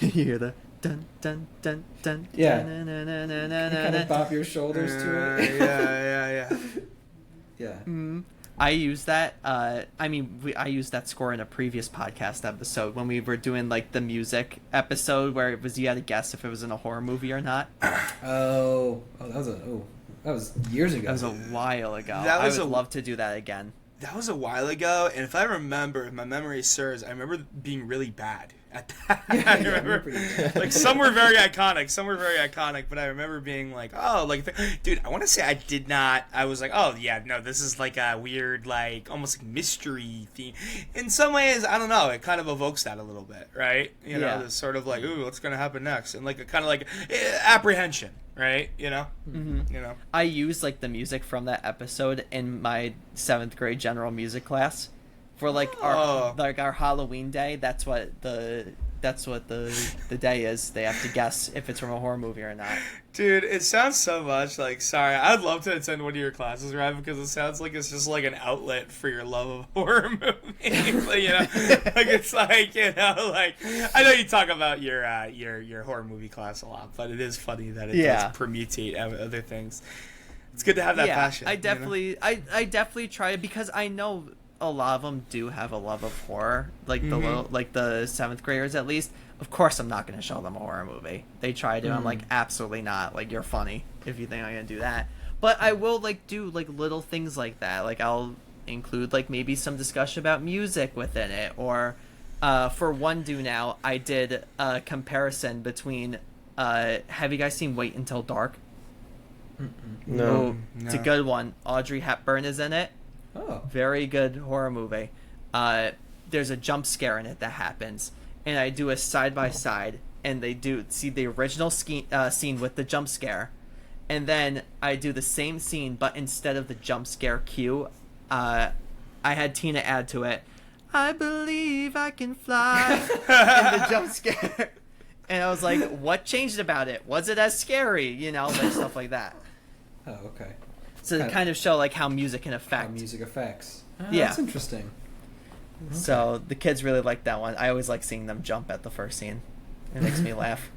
You hear the dun dun dun dun. Yeah. Dun, dun, dun, dun, You dun, kind of dun. bop your shoulders to it. Yeah. Yeah. I used that. I used that score in a previous podcast episode when we were doing like the music episode where it was you had to guess if it was in a horror movie or not. Oh, that was years ago. That was a while ago. That was I would love to do that again. That was a while ago, and if I remember, if my memory serves, I remember being really bad at that. Yeah, I remember, like, some were very iconic, but I remember being like, oh, like, dude, I want to say I was like, oh, yeah, no, this is like a weird, like, almost like mystery theme. In some ways, I don't know, it kind of evokes that a little bit, right? You know, this sort of like, ooh, what's going to happen next? And like a kind of like apprehension. Right, you know. I used like the music from that episode in my 7th grade general music class for like our Halloween day. That's what the day is. They have to guess if it's from a horror movie or not. Dude, it sounds so much like, sorry, I'd love to attend one of your classes, right? Because it sounds like it's just like an outlet for your love of horror movies. Like, you know, like it's like, you know, like I know you talk about your horror movie class a lot, but it is funny that it does permutate other things. It's good to have that passion. I definitely try it because I know a lot of them do have a love of horror, like the the 7th graders at least. Of course, I'm not going to show them a horror movie. They try to. I'm like, absolutely not. Like, you're funny if you think I'm going to do that. But I will like do like little things like that. Like I'll include like maybe some discussion about music within it, or for one do now I did a comparison between. Have you guys seen Wait Until Dark? No. It's a good one. Audrey Hepburn is in it. Oh. Very good horror movie. There's a jump scare in it that happens, and I do a side by side, and they do see the original scene with the jump scare, and then I do the same scene, but instead of the jump scare cue, I had Tina add to it, "I believe I can fly," and the jump scare, and I was like, "What changed about it? Was it as scary?" You know, like stuff like that. Oh, okay. So to kind of show like how music can affect. How music affects. Oh, Yeah. That's interesting. Okay. So the kids really like that one. I always like seeing them jump at the first scene. It makes me laugh.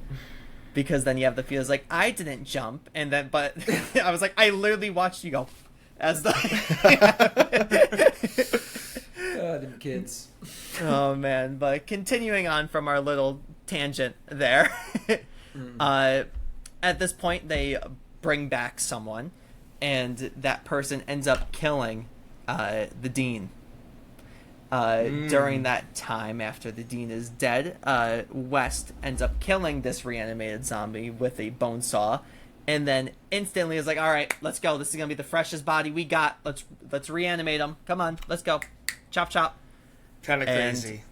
Because then you have the feels like, I didn't jump. And then, but I was like, I literally watched you go. As the... Them kids. Oh, man. But continuing on from our little tangent there. At this point, they bring back someone. And that person ends up killing the dean. During that time, after the dean is dead, West ends up killing this reanimated zombie with a bone saw, and then instantly is like, "All right, let's go. This is gonna be the freshest body we got. Let's reanimate him. Come on, let's go. Chop chop." Kind of crazy.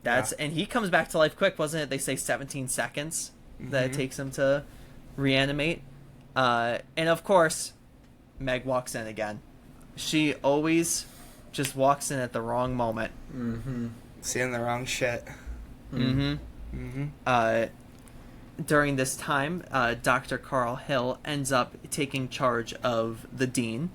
And he comes back to life quick, wasn't it? They say 17 seconds that it takes him to reanimate. And of course, Meg walks in again. She always just walks in at the wrong moment. Seeing the wrong shit. During this time, Dr. Carl Hill ends up taking charge of the dean,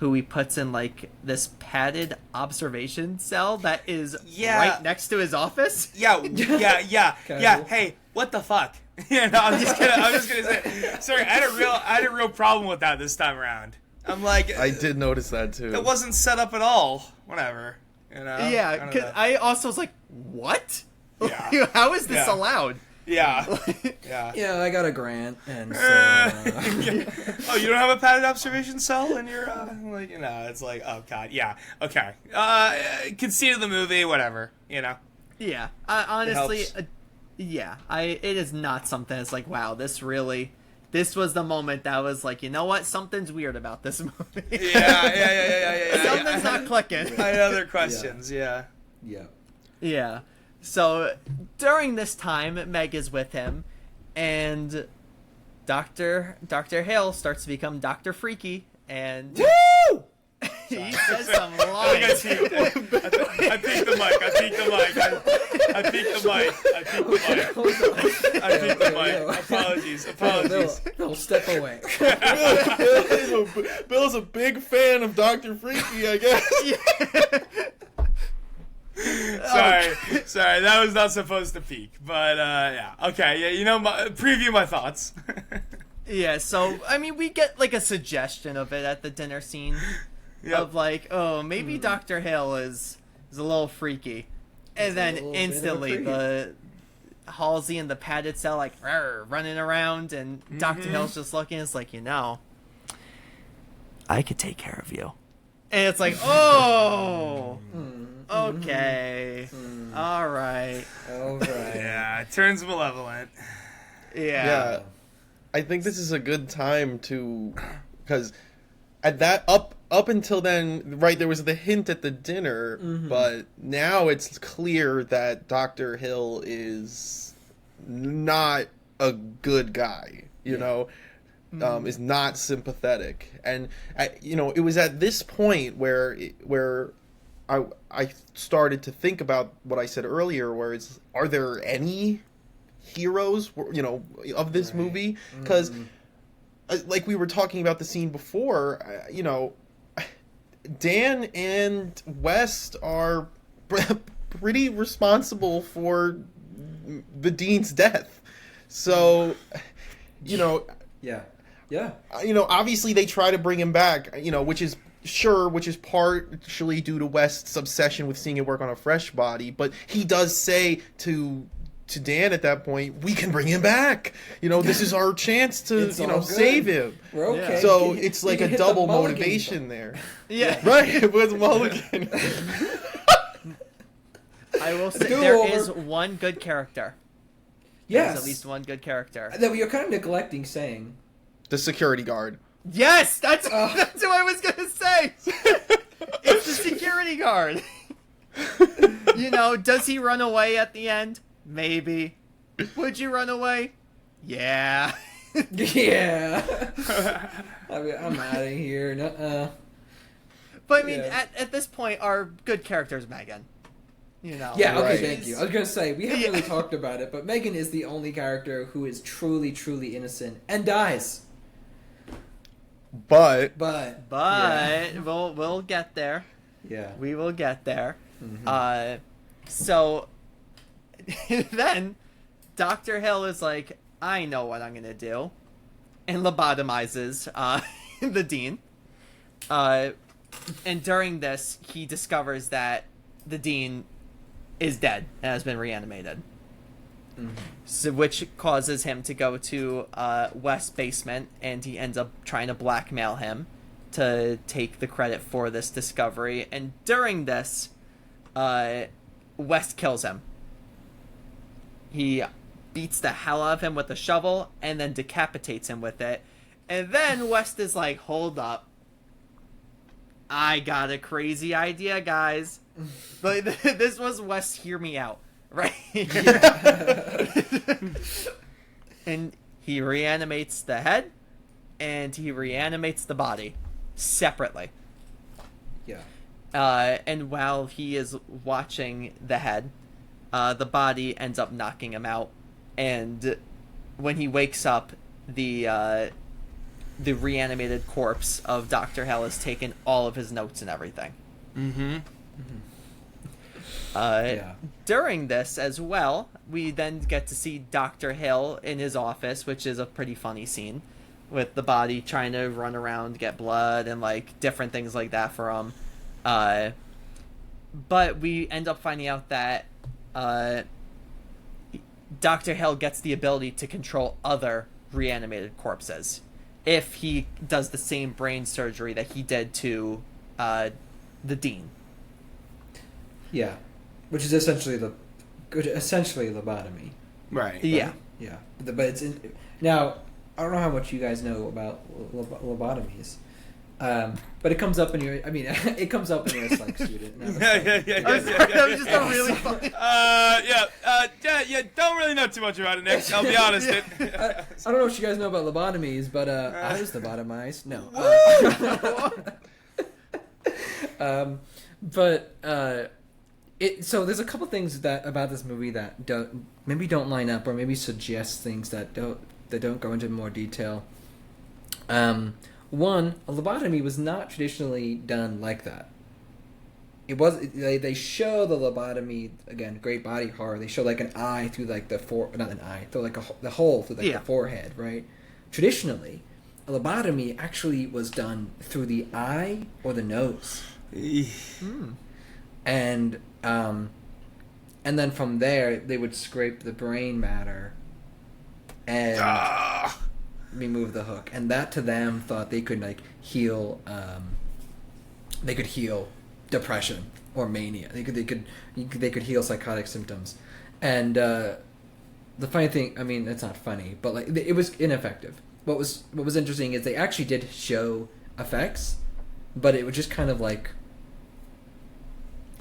who he puts in like this padded observation cell that is Yeah. right next to his office. Yeah. Yeah. Casual. Hey, what the fuck? Yeah, no, I'm just gonna say. Sorry, I had a real problem with that this time around. I'm like, I did notice that too. it wasn't set up at all. Whatever. You know. Yeah, I don't because know. I also was like, what? Yeah. How is this Yeah. allowed? Yeah. Yeah. Yeah, I got a grant, and so Yeah. Oh, you don't have a padded observation cell in your like, you know, it's like, oh god, yeah, okay, conceit of the movie, whatever, you know. Yeah, honestly, helps. Yeah, it is not something that's like, wow, this was the moment that was like, you know what, something's weird about this movie. Yeah. Something's not clicking. I had other questions, yeah. yeah. Yeah. So during this time, Meg is with him, and Dr. Hale starts to become Dr. Freaky, and Woo! he says some I lines. think I peeked the mic. I peeked the mic. Apologies. They'll step away. Bill's a big fan of Dr. Freaky, I guess. Sorry, that was not supposed to peek, but yeah, okay, yeah, you know, preview my thoughts. Yeah, so I mean, we get like a suggestion of it at the dinner scene. Yep. Of like, oh, maybe Dr. Hale is a little freaky, and then little bit of a instantly freak. the Halsey in the padded cell like running around, and Dr. Hale's just looking. It's like, you know, I could take care of you, and it's like, oh, okay, all right, All right. Yeah, it turns malevolent. yeah. I think this is a good time to, because at that up until then, right, there was the hint at the dinner, but now it's clear that Dr. Hill is not a good guy, you know, is not sympathetic. And, you know, it was at this point where I started to think about what I said earlier, where it's, are there any heroes, you know, of this movie? Because like we were talking about the scene before, you know, Dan and West are pretty responsible for the Dean's death. So, you know, Yeah. you know, obviously they try to bring him back, you know, which is partially due to West's obsession with seeing it work on a fresh body, but he does say to Dan at that point, we can bring him back. You know, this is our chance to, It's you all know, good. save him. We're okay. So You can- it's you like can a hit the double mulligan motivation there. Yeah. Right, with Mulligan. I will say Do there over. is one good character. Yes. There's at least one good character. That you're kind of neglecting saying. The security guard. Yes, that's what I was gonna say. It's the security guard. You know, does he run away at the end? Maybe. Would you run away? Yeah. Yeah. I'm out of here. Nuh-uh. But I mean, Yeah. at this point, our good character is Megan. You know. Yeah, okay, Right. thank you. I was gonna say, we haven't Yeah. really talked about it, but Megan is the only character who is truly, truly innocent and dies. But But we'll get there. yeah. We will get there. So then Dr. Hill is like, I know what I'm gonna do, and lobotomizes the dean. And during this, he discovers that the dean is dead and has been reanimated. So, which causes him to go to West's basement, and he ends up trying to blackmail him to take the credit for this discovery. And during this, West kills him. He beats the hell out of him with a shovel and then decapitates him with it. And then West is like, hold up. I got a crazy idea, guys. Like, this was West, hear me out. Right? And he reanimates the head and he reanimates the body separately. Yeah. And while he is watching the head, the body ends up knocking him out. And when he wakes up, the the reanimated corpse of Dr. Hell has taken all of his notes and everything. Mm-hmm. During this as well, we then get to see Dr. Hill in his office, which is a pretty funny scene, with the body trying to run around, get blood, and like different things like that for him. But we end up finding out that Dr. Hill gets the ability to control other reanimated corpses if he does the same brain surgery that he did to the Dean. Yeah, which is essentially lobotomy. Right. Yeah. Yeah, but it's now. I don't know how much you guys know about lobotomies, but it comes up in your. I mean, it comes up in your psych student. That was just a really funny. Don't really know too much about it, Nick. I'll be honest. I don't know what you guys know about lobotomies, but I was lobotomized. No. So there's a couple things about this movie that don't line up, or maybe suggest things that don't go into more detail. One, a lobotomy was not traditionally done like that. It was they show the lobotomy again, great body horror. They show like an eye through like the the hole through the forehead, right? Traditionally, a lobotomy actually was done through the eye or the nose, and then from there they would scrape the brain matter and remove the hook, and that to them thought they could like heal. They could heal depression or mania. They could heal psychotic symptoms, and the funny thing, I mean, it's not funny, but like it was ineffective. What was interesting is they actually did show effects, but it would just kind of like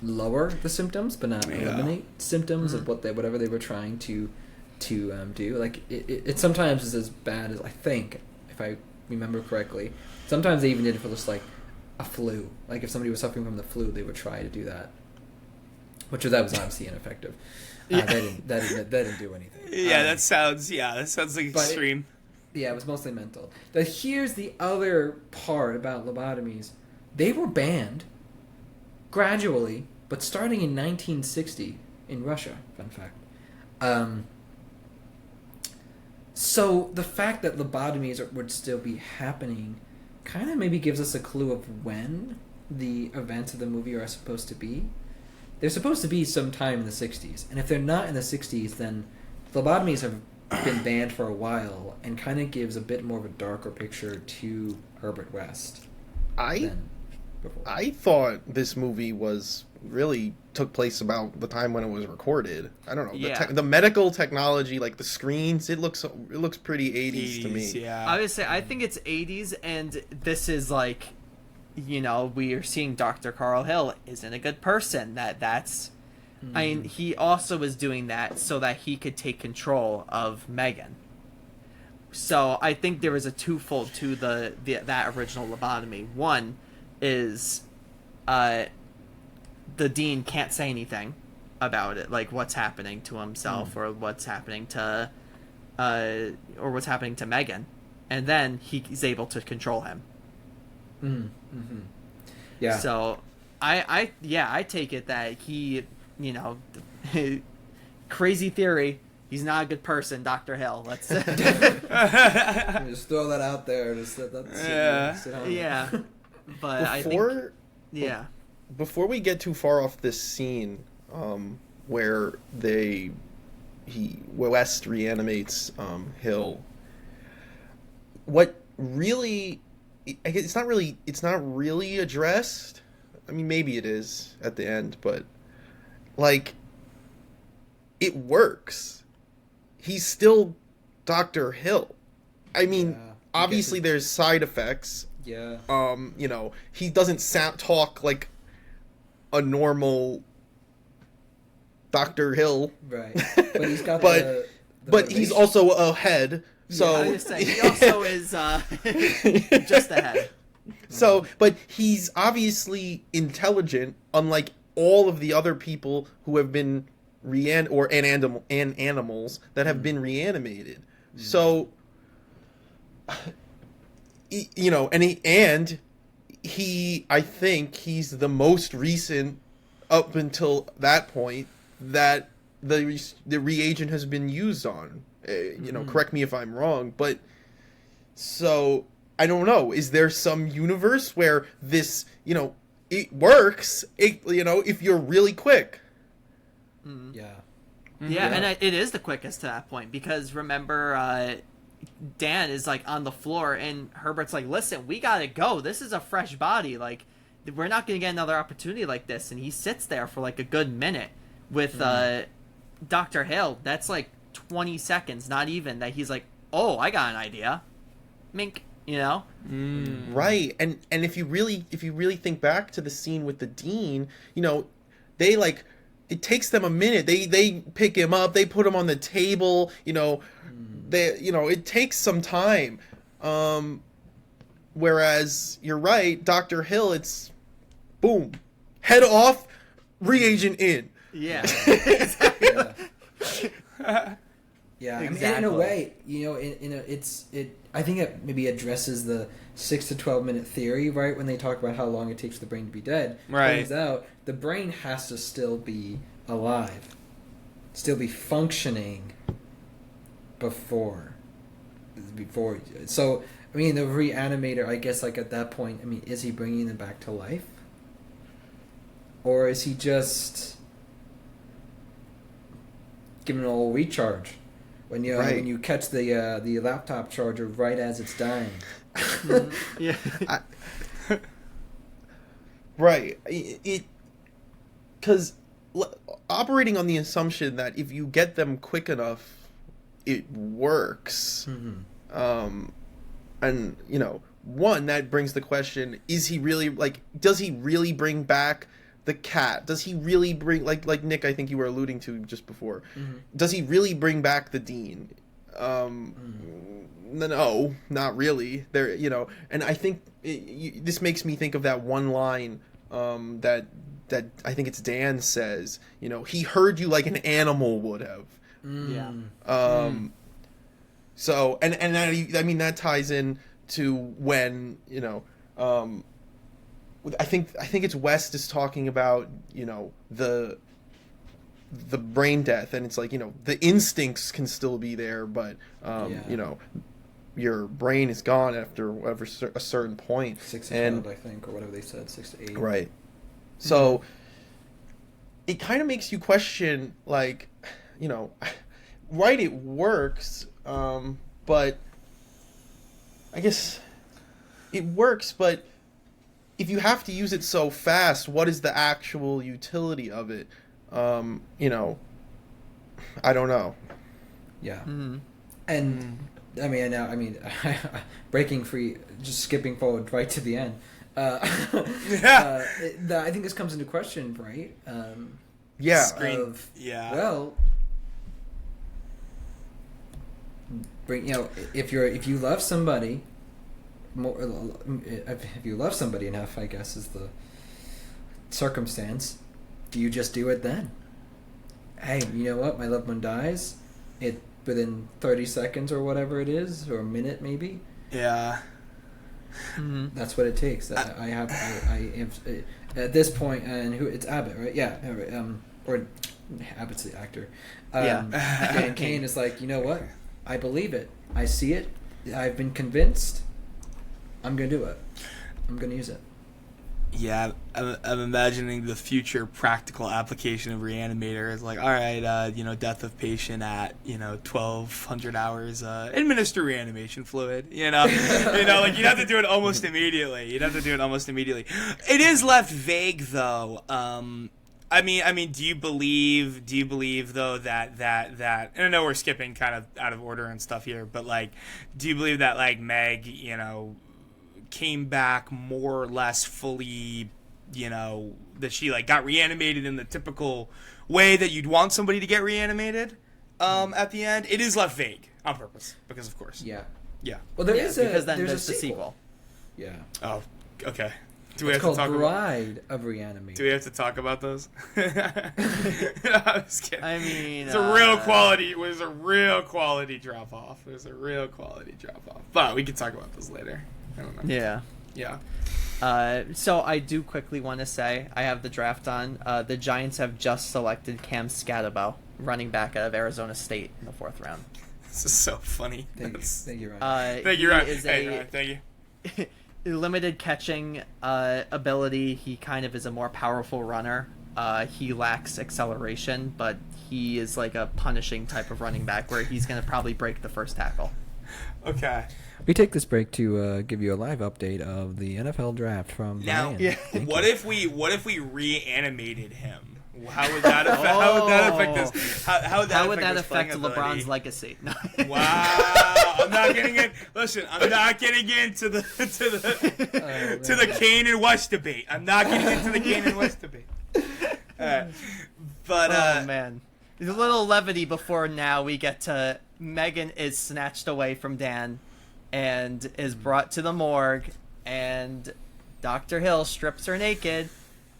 lower the symptoms, but not eliminate symptoms of whatever they were trying to do. Like it sometimes is as bad as, I think, if I remember correctly. Sometimes they even did it for just like a flu. Like if somebody was suffering from the flu, they would try to do that, that was obviously ineffective. That didn't do anything. Yeah, that sounds like extreme. It was mostly mental. But here's the other part about lobotomies: they were banned gradually, but starting in 1960 in Russia. Fun fact. So the fact that lobotomies would still be happening kind of maybe gives us a clue of when the events of the movie are supposed to be. They're supposed to be sometime in the 60s. And if they're not in the 60s, then lobotomies have been banned for a while, and kind of gives a bit more of a darker picture to Herbert West than before. I thought this movie took place about the time when it was recorded. I don't know. Yeah. The medical technology, like the screens, it looks pretty 80s to me. Yeah. I would say I think it's 80s, and this is like, we are seeing Dr. Carl Hill isn't a good person. That's I mean, he also was doing that so that he could take control of Megan. So I think there was a twofold to that original lobotomy. One is the Dean can't say anything about it, like what's happening to himself or what's happening to Megan, and then he's able to control him. Yeah. So I take it that he, crazy theory, he's not a good person, Dr. Hill. Let's just throw that out there. yeah. But I think before we get too far off this scene, where West reanimates Hill, what really, it's not really addressed. I mean, maybe it is at the end, but like, it works. He's still Dr. Hill. I mean, obviously there's side effects. Yeah. He doesn't talk like a normal Dr. Hill. Right. But he's got but he's also a head. So I was saying, he also is just a head. So, but he's obviously intelligent, unlike all of the other people who have been animals that have been reanimated. So he I think he's the most recent up until that point that the reagent has been used on. Correct me if I'm wrong, but so I don't know. Is there some universe where this, it works, if you're really quick? Yeah. Yeah, and it is the quickest to that point, because remember, Dan is like on the floor and Herbert's like, listen, we gotta go. This is a fresh body. Like, we're not gonna get another opportunity like this. And he sits there for like a good minute with Dr. Hill. That's like 20 seconds, not even, that he's like, oh, I got an idea. Mink, Right. And if you really think back to the scene with the dean, they like, it takes them a minute. They pick him up, they put him on the table, it takes some time. Whereas you're right, Dr. Hill, it's boom, head off, reagent in. Yeah. Yeah, I mean, Exactly. in a way, I think it maybe addresses the 6 to 12 minute theory, right? When they talk about how long it takes for the brain to be dead. Right. Turns out the brain has to still be alive, still be functioning before. So, I mean, the Re-Animator, I guess, like at that point, I mean, is he bringing them back to life? Or is he just giving it a little recharge? When you catch the laptop charger right as it's dying. Yeah. Right. Because operating on the assumption that if you get them quick enough, it works. Mm-hmm. And one, that brings the question: is he really does he really bring back the cat? Does he really bring like Nick? I think you were alluding to just before. Mm-hmm. Does he really bring back the dean? No, not really. There, and I think this makes me think of that one line that I think it's Dan says. He heard you like an animal would have. Yeah. So and I mean that ties in to when I think it's West is talking about the brain death, and it's like the instincts can still be there, but your brain is gone after whatever a certain point. 6 to 12, I think, or whatever they said, 6 to 8. Right. So it kind of makes you question, right, it works, but I guess it works, but if you have to use it so fast, what is the actual utility of it? I don't know. Yeah. Mm-hmm. And I mean, breaking free, just skipping forward right to the end. I think this comes into question, right? Yeah. Well, if you love somebody, if you love somebody enough, I guess is the circumstance. Do you just do it then? Hey, you know what? My loved one dies. Within 30 seconds or whatever it is, or a minute maybe. Yeah. Mm-hmm. That's what it takes. I have at this point, and it's Abbott, right? Yeah, or Abbott's the actor. And Kane is like, you know what? I believe it. I see it. I've been convinced. I'm gonna do it. I'm gonna use it. Yeah, I'm imagining the future practical application of Re-Animator is like, all right, death of patient at 1200 hours, administer reanimation fluid. Like you'd have to do it almost immediately. It is left vague though. I mean, do you believe though that and I know we're skipping kind of out of order and stuff here, but do you believe that Meg, came back more or less fully, that she got reanimated in the typical way that you'd want somebody to get reanimated at the end? It is left vague on purpose because of course. Yeah. Because Well, then there's the a sequel. Yeah. Oh, okay. Do It's we have called to talk Bride of Re-Animator. Do we have to talk about those? No, I'm just kidding. I mean, it's a real quality. It was a real quality drop off. But we can talk about those later. I don't know. Yeah. Yeah. So I do quickly want to say I have the draft on. The Giants have just selected Cam Scatterbo, running back out of Arizona State, in the 4th round. This is so funny. Thank you, Ryan. Thank you, Ryan. Is Hey, a Ryan, thank you. limited catching ability. He kind of is a more powerful runner. He lacks acceleration, but he is like a punishing type of running back where he's going to probably break the first tackle. Okay. We take this break to give you a live update of the NFL draft from Now, Ryan. what if we reanimated him? How would that affect? How would that affect this? How would that his affect playing LeBron's ability? legacy? No. Wow, I'm not getting in. Listen, I'm not getting into the to the Kane and West debate. I'm not getting into the Kane and West debate. But oh man, a little levity before now we get to Megan is snatched away from Dan, and is brought to the morgue, and Dr. Hill strips her naked,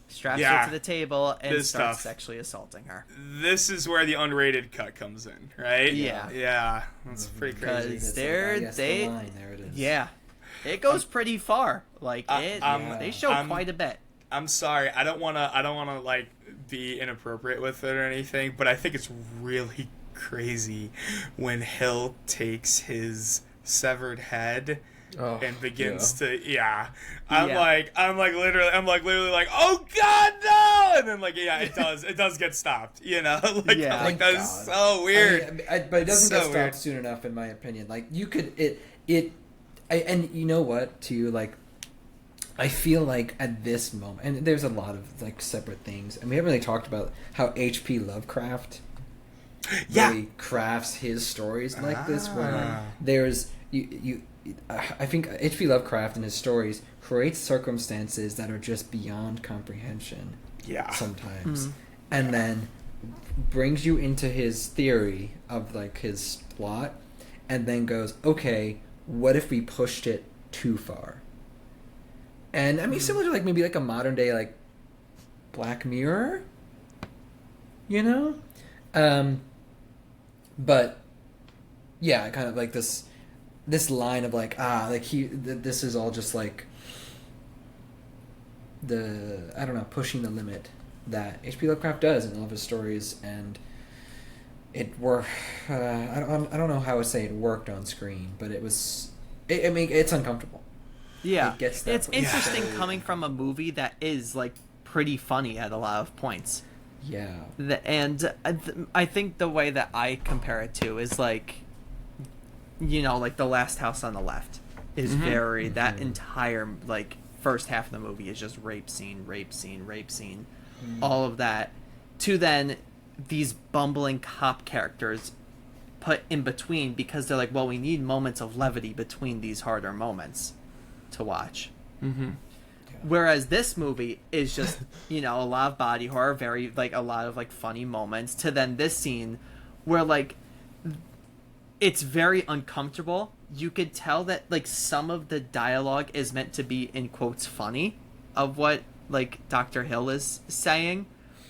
straps her to the table, and starts sexually assaulting her. This is where the unrated cut comes in, right? Yeah, that's pretty crazy. Because there it is. Yeah, it goes pretty far. Like they show quite a bit. I'm sorry, I don't wanna like be inappropriate with it or anything, but I think it's really crazy when Hill takes his severed head and begins to I'm like literally like, oh god no, and then like it does get stopped, you know. Like that is so weird. But it doesn't get stopped soon enough, in my opinion. Like you could and you know what too, like I feel like at this moment, and there's a lot of like separate things, and we haven't really talked about how H.P. Lovecraft really crafts his stories like this, where there's I think H.P. Lovecraft in his stories creates circumstances that are just beyond comprehension sometimes, and then brings you into his theory of like his plot, and then goes, okay, what if we pushed it too far? And I mean, similar to like maybe like a modern day like Black Mirror, you know, but yeah, kind of like this line of like this is all just like I don't know, pushing the limit that H.P. Lovecraft does in all of his stories, and it worked. I don't know how I would say it worked on screen, but it's uncomfortable. Yeah, it's interesting coming from a movie that is like pretty funny at a lot of points. Yeah, and I think the way that I compare it to is like, you know, like The Last House on the Left is very that entire like first half of the movie is just rape scene, all of that, to then these bumbling cop characters put in between because they're like, well, we need moments of levity between these harder moments to watch. Whereas this movie is just, you know, a lot of body horror, very like a lot of like funny moments, to then this scene where like it's very uncomfortable. You could tell that like some of the dialogue is meant to be in quotes funny of what like Dr. Hill is saying,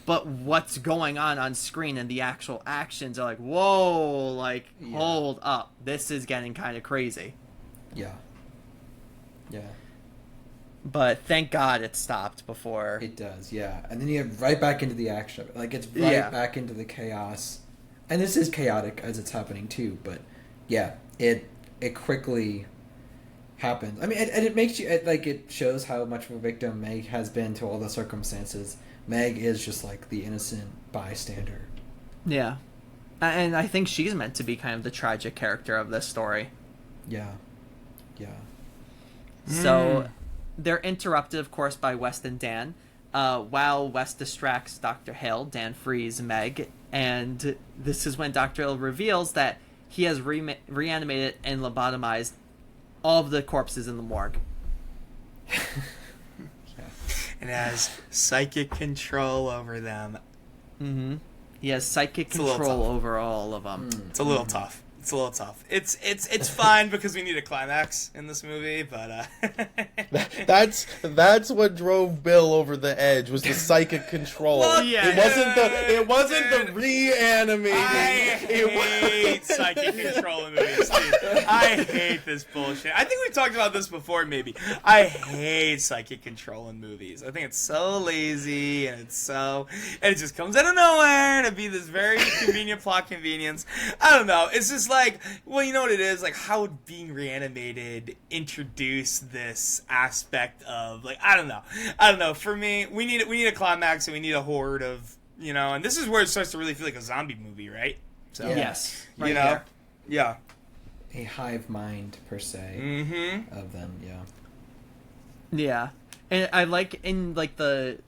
but what's going on screen and the actual actions are like, whoa, like hold up, this is getting kind of crazy. Yeah. But thank God it stopped before. It does, yeah. And then you get right back into the action of it. Like, it's right back into the chaos. And this is chaotic as it's happening, too. But, yeah, it quickly happens. I mean, and it makes you... it shows how much of a victim Meg has been to all the circumstances. Meg is just, like, the innocent bystander. Yeah. And I think she's meant to be kind of the tragic character of this story. Yeah. So... They're interrupted, of course, by West and Dan. While West distracts Dr. Hill, Dan frees Meg, and this is when Dr. Hill reveals that he has reanimated and lobotomized all of the corpses in the morgue. And has psychic control over them. He has psychic control over all of them. It's a little tough. It's a little tough. It's fine because we need a climax in this movie, but That's what drove Bill over the edge, was the psychic control. Well, yeah. It wasn't the reanimating. I hate psychic control in movies, dude. I hate this bullshit. I think we talked about this before, maybe. I hate psychic control in movies. I think it's so lazy, and it just comes out of nowhere to be this very convenient plot convenience. I don't know. It's just like, well, you know what it is? Like, how would being reanimated introduce this aspect of, like, I don't know. For me, we need a climax, and we need a horde of, and this is where it starts to really feel like a zombie movie, right? So, Yes. you Right know, here. yeah. A hive mind per se Mm-hmm. of them. Yeah. Yeah, and I like in like the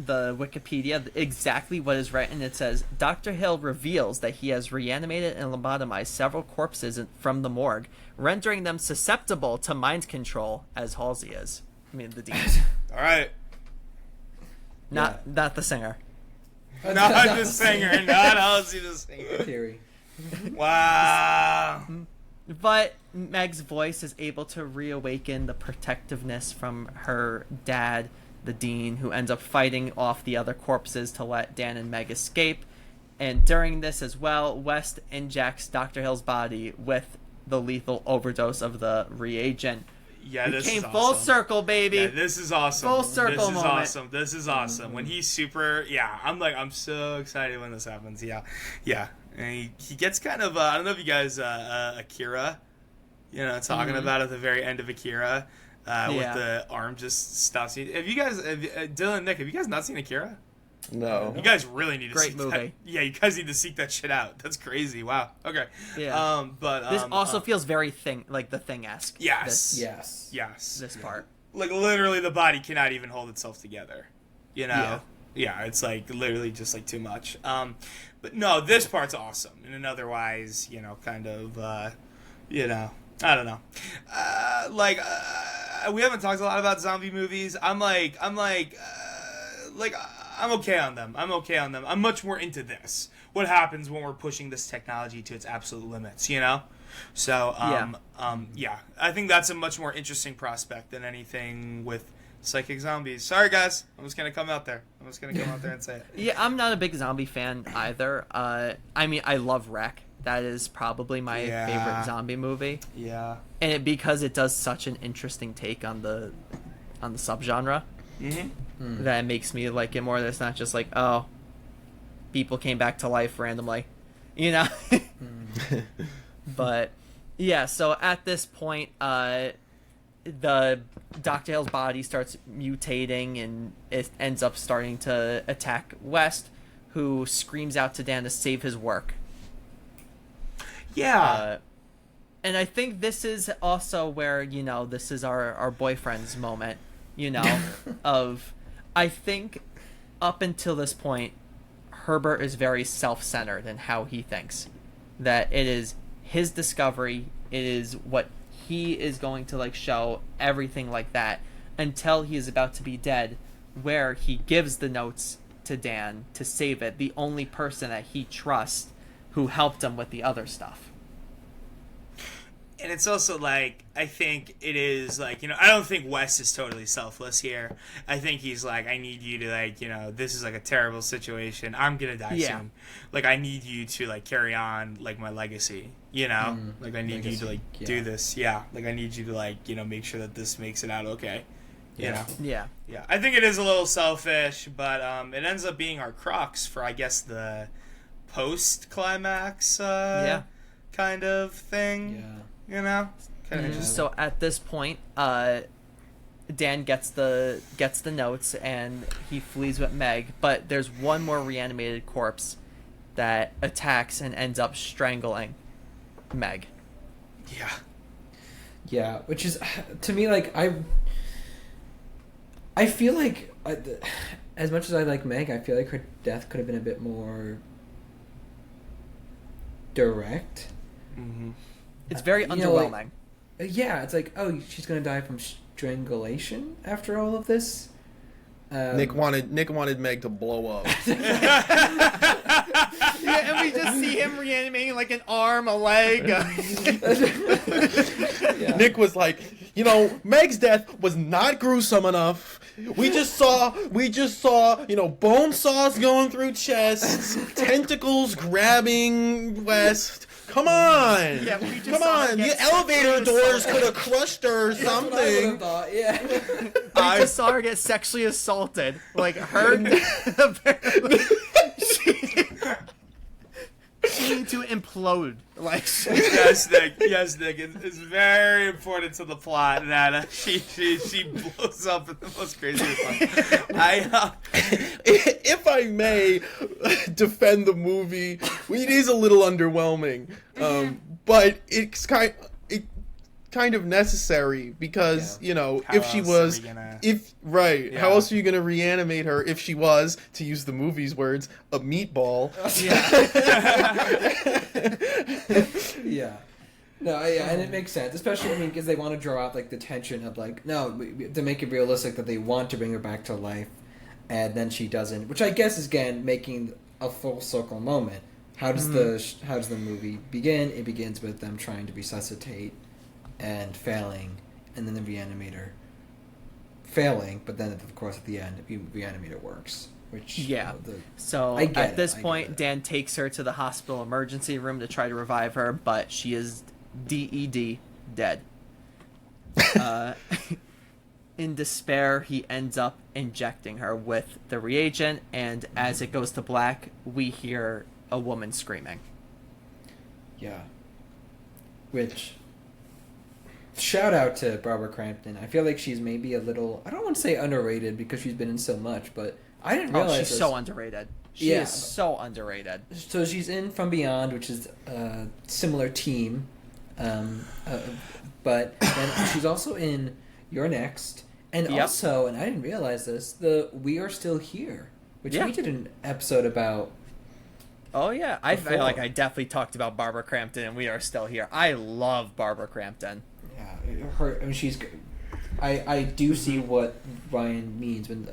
Wikipedia exactly what is written. It says Dr. Hill reveals that he has reanimated and lobotomized several corpses from the morgue, rendering them susceptible to mind control, as Halsey is. I mean, the dean, All right. not the singer. Not the singer. Not Halsey the singer. Theory. Wow. But Meg's voice is able to reawaken the protectiveness from her dad, the dean, who ends up fighting off the other corpses to let Dan and Meg escape. And during this as well, West injects Dr. Hill's body with the lethal overdose of the reagent. Yeah, We this came is full awesome. circle, baby. Yeah, this is awesome. Full circle This is moment. awesome. This is awesome. When he's super, I'm so excited when this happens. Yeah. And he gets kind of, I don't know if you guys, Akira, talking about at the very end of Akira, with the arm just stops. Have you guys, Dylan and Nick, have you guys not seen Akira? No. You guys really need to Great seek movie. that. Yeah, you guys need to seek that shit out. That's crazy. Wow. Okay. Yeah. But This also feels very like the Thing-esque. Yes. Yes. Yes. This part. Like literally the body cannot even hold itself together, Yeah. It's like literally just like too much. But no, this part's awesome in an otherwise kind of I don't know, we haven't talked a lot about zombie movies. I'm okay on them. I'm much more into this. What happens when we're pushing this technology to its absolute limits, So, I think that's a much more interesting prospect than anything with psychic zombies. Sorry, guys. I'm just going to come out there and say it. Yeah, I'm not a big zombie fan either. I mean, I love Wreck. That is probably my favorite zombie movie. Yeah. And because it does such an interesting take on the subgenre, that it makes me like it more. That it's not just like, oh, people came back to life randomly, But yeah, so at this point, the Dr. Hill's body starts mutating and it ends up starting to attack West, who screams out to Dan to save his work. Yeah. And I think this is also where, this is our boyfriend's moment, of, I think up until this point, Herbert is very self-centered in how he thinks. That it is his discovery, it is what he is going to show, everything like that, until he is about to be dead, where he gives the notes to Dan to save it, the only person that he trusts who helped him with the other stuff. And it's also I think it is I don't think Wes is totally selfless here. I think he's I need you to this is a terrible situation. I'm gonna die soon. I need you to carry on my legacy. I need you to do this. Yeah. I need you to make sure that this makes it out okay. Yeah. Yeah. I think it is a little selfish, but it ends up being our crux for I guess the post climax kind of thing. Yeah. Kind of interesting. So at this point, Dan gets the notes and he flees with Meg, but there's one more reanimated corpse that attacks and ends up strangling Meg. Yeah. Yeah, which is to me I feel like as much as I like Meg, I feel like her death could have been a bit more direct. Mm-hmm. It's very underwhelming. Yeah, it's oh, she's gonna die from strangulation after all of this. Nick wanted Meg to blow up. Yeah, and we just see him reanimating like an arm, a leg. Yeah. Nick was like, Meg's death was not gruesome enough. We just saw, bone saws going through chests, tentacles grabbing West. Come on. Yeah, we just Come saw her on. get The elevator sexually doors could have crushed her or That's what I would've something. thought, yeah. We just saw her get sexually assaulted. Like, her... she need to implode. Like, Yes, Nick. Yes, Nick. It's very important to the plot that she blows up in the most crazy way. If I may defend the movie, it is a little underwhelming, but it's kind of necessary because if she was, how else are you gonna reanimate her if she was, to use the movie's words, a meatball? Yeah. No, yeah, and it makes sense, especially because they want to draw out like the tension of like to make it realistic that they want to bring her back to life, and then she doesn't, which I guess is again making a full circle moment. How does the movie begin? It begins with them trying to resuscitate and failing, and then the reanimator failing, but then of course at the end the reanimator works. Which, so at this point, Dan takes her to the hospital emergency room to try to revive her, but she is dead. In despair, he ends up injecting her with the reagent, and as it goes to black, we hear a woman screaming. Yeah. Which, shout out to Barbara Crampton. I feel like she's maybe a little, I don't want to say underrated because she's been in so much, but I didn't realize she's so underrated. She is so underrated. So she's in From Beyond, which is a similar team, but then she's also in You're Next, and also, and I didn't realize this, the We Are Still Here, which we did an episode about. Oh yeah, I feel like I definitely talked about Barbara Crampton, and We Are Still Here. I love Barbara Crampton. Yeah, she's. I do see what Ryan means when.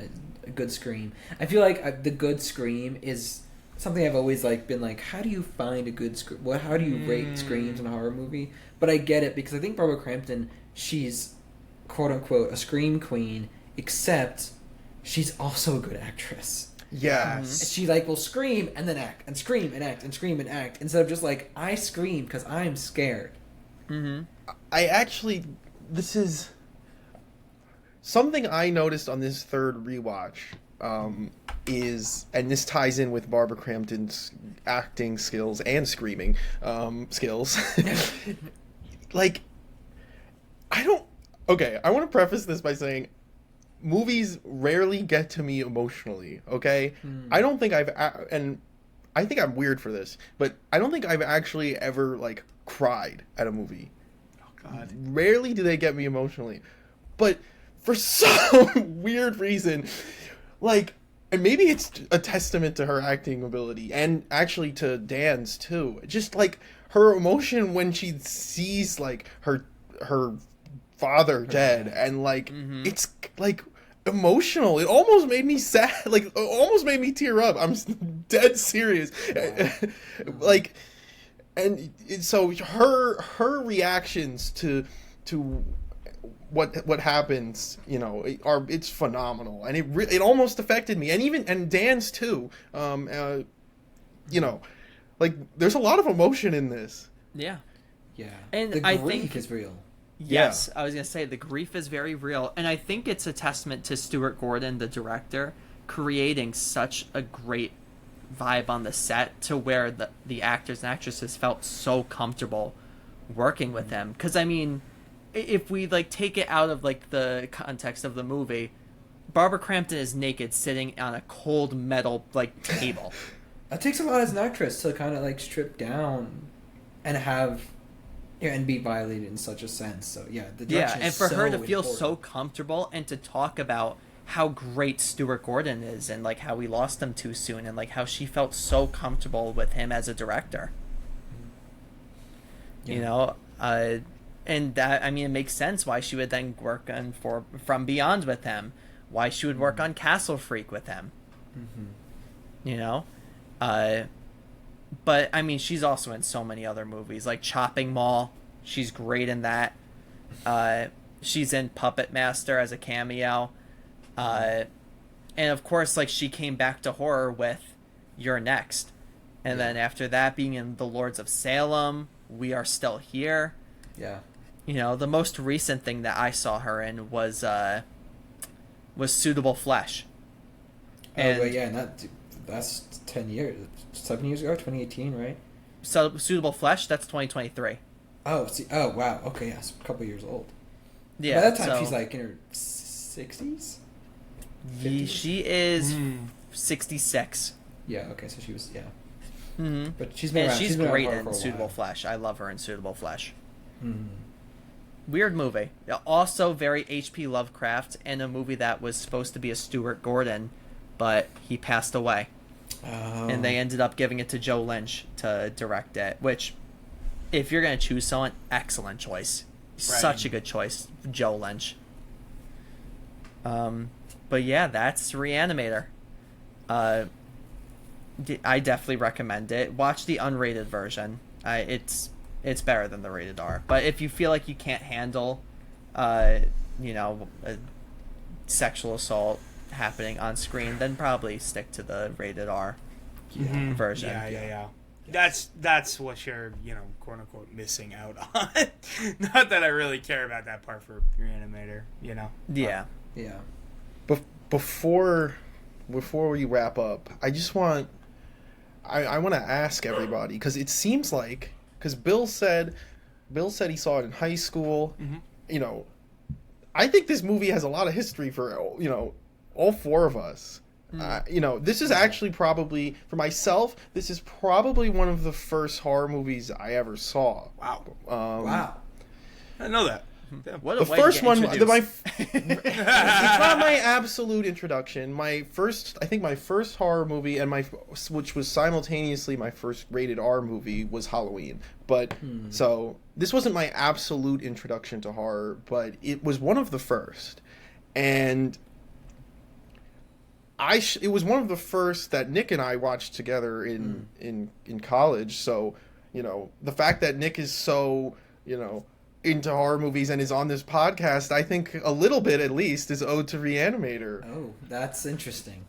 A good scream. I feel like the good scream is something I've always been like, how do you find a good scream? How do you rate screams in a horror movie? But I get it because I think Barbara Crampton, she's quote unquote a scream queen, except she's also a good actress. Yes. She will scream and then act and scream and act and scream and act instead of just I scream because I'm scared. Mm-hmm. This is something I noticed on this third rewatch, is, and this ties in with Barbara Crampton's acting skills and screaming skills. I want to preface this by saying movies rarely get to me emotionally, okay? I don't think and I think I'm weird for this, but I don't think I've actually ever, cried at a movie. Oh, God. Rarely do they get me emotionally. But for some weird reason, and maybe it's a testament to her acting ability, and actually to Dan's too. Just her emotion when she sees her father dead, and it's emotional. It almost made me sad. Almost made me tear up. I'm dead serious. And so her reactions to what happens, it's phenomenal, and it almost affected me, and Dan's too. There's a lot of emotion in this. Yeah, and the I grief think is real. Yes, I was gonna say the grief is very real, and I think it's a testament to Stuart Gordon, the director, creating such a great vibe on the set to where the actors and actresses felt so comfortable working with him. Because if we take it out of the context of the movie, Barbara Crampton is naked sitting on a cold metal table. It takes a lot as an actress to kind of strip down and have and be violated in such a sense. So the direction and is for so her to feel important. so comfortable and to talk about how great Stuart Gordon is and how we lost him too soon and how she felt so comfortable with him as a director. And that, it makes sense why she would then work on From Beyond with him, why she would work on Castle Freak with him. But I mean, she's also in so many other movies, like Chopping Mall. She's great in that. She's in Puppet Master as a cameo. And of course, like, she came back to horror with You're Next. And then after that, being in The Lords of Salem, We Are Still Here. Yeah. You know, the most recent thing that I saw her in was Suitable Flesh. And, and that's 7 years ago, 2018, right? So Suitable Flesh, that's 2023. Oh, wow. Okay, yeah, it's a couple years old. Yeah. By that time, she's like in her 60s? She is 66. Yeah, okay, so she was, yeah. Mm-hmm. But she's been around. She's been great around for in a Suitable while. Flesh. I love her in Suitable Flesh. Mm-hmm. Weird movie. Also very H.P. Lovecraft, and a movie that was supposed to be a Stuart Gordon, but he passed away. Oh. And they ended up giving it to Joe Lynch to direct it, which, if you're going to choose someone, excellent choice. Right. Such a good choice, Joe Lynch. But yeah, that's Re-Animator. I definitely recommend it. Watch the unrated version. It's better than the rated R. But if you feel like you can't handle, a sexual assault happening on screen, then probably stick to the rated R version. Yeah. That's what you're, quote unquote, missing out on. Not that I really care about that part for Re-Animator, Yeah. Yeah. Before we wrap up, I just want I want to ask everybody, because it seems like, because Bill said he saw it in high school. Mm-hmm. I think this movie has a lot of history for all four of us. This is actually probably, for myself, this is probably one of the first horror movies I ever saw. Wow. Wow. I didn't know that. What The a way first to one, introduce. it's not my absolute introduction. I think my first horror movie, and which was simultaneously my first rated R movie, was Halloween. But so this wasn't my absolute introduction to horror, but it was one of the first, and it was one of the first that Nick and I watched together in college. So the fact that Nick is so into horror movies and is on this podcast, I think a little bit at least is owed to Re-Animator. Oh, that's interesting.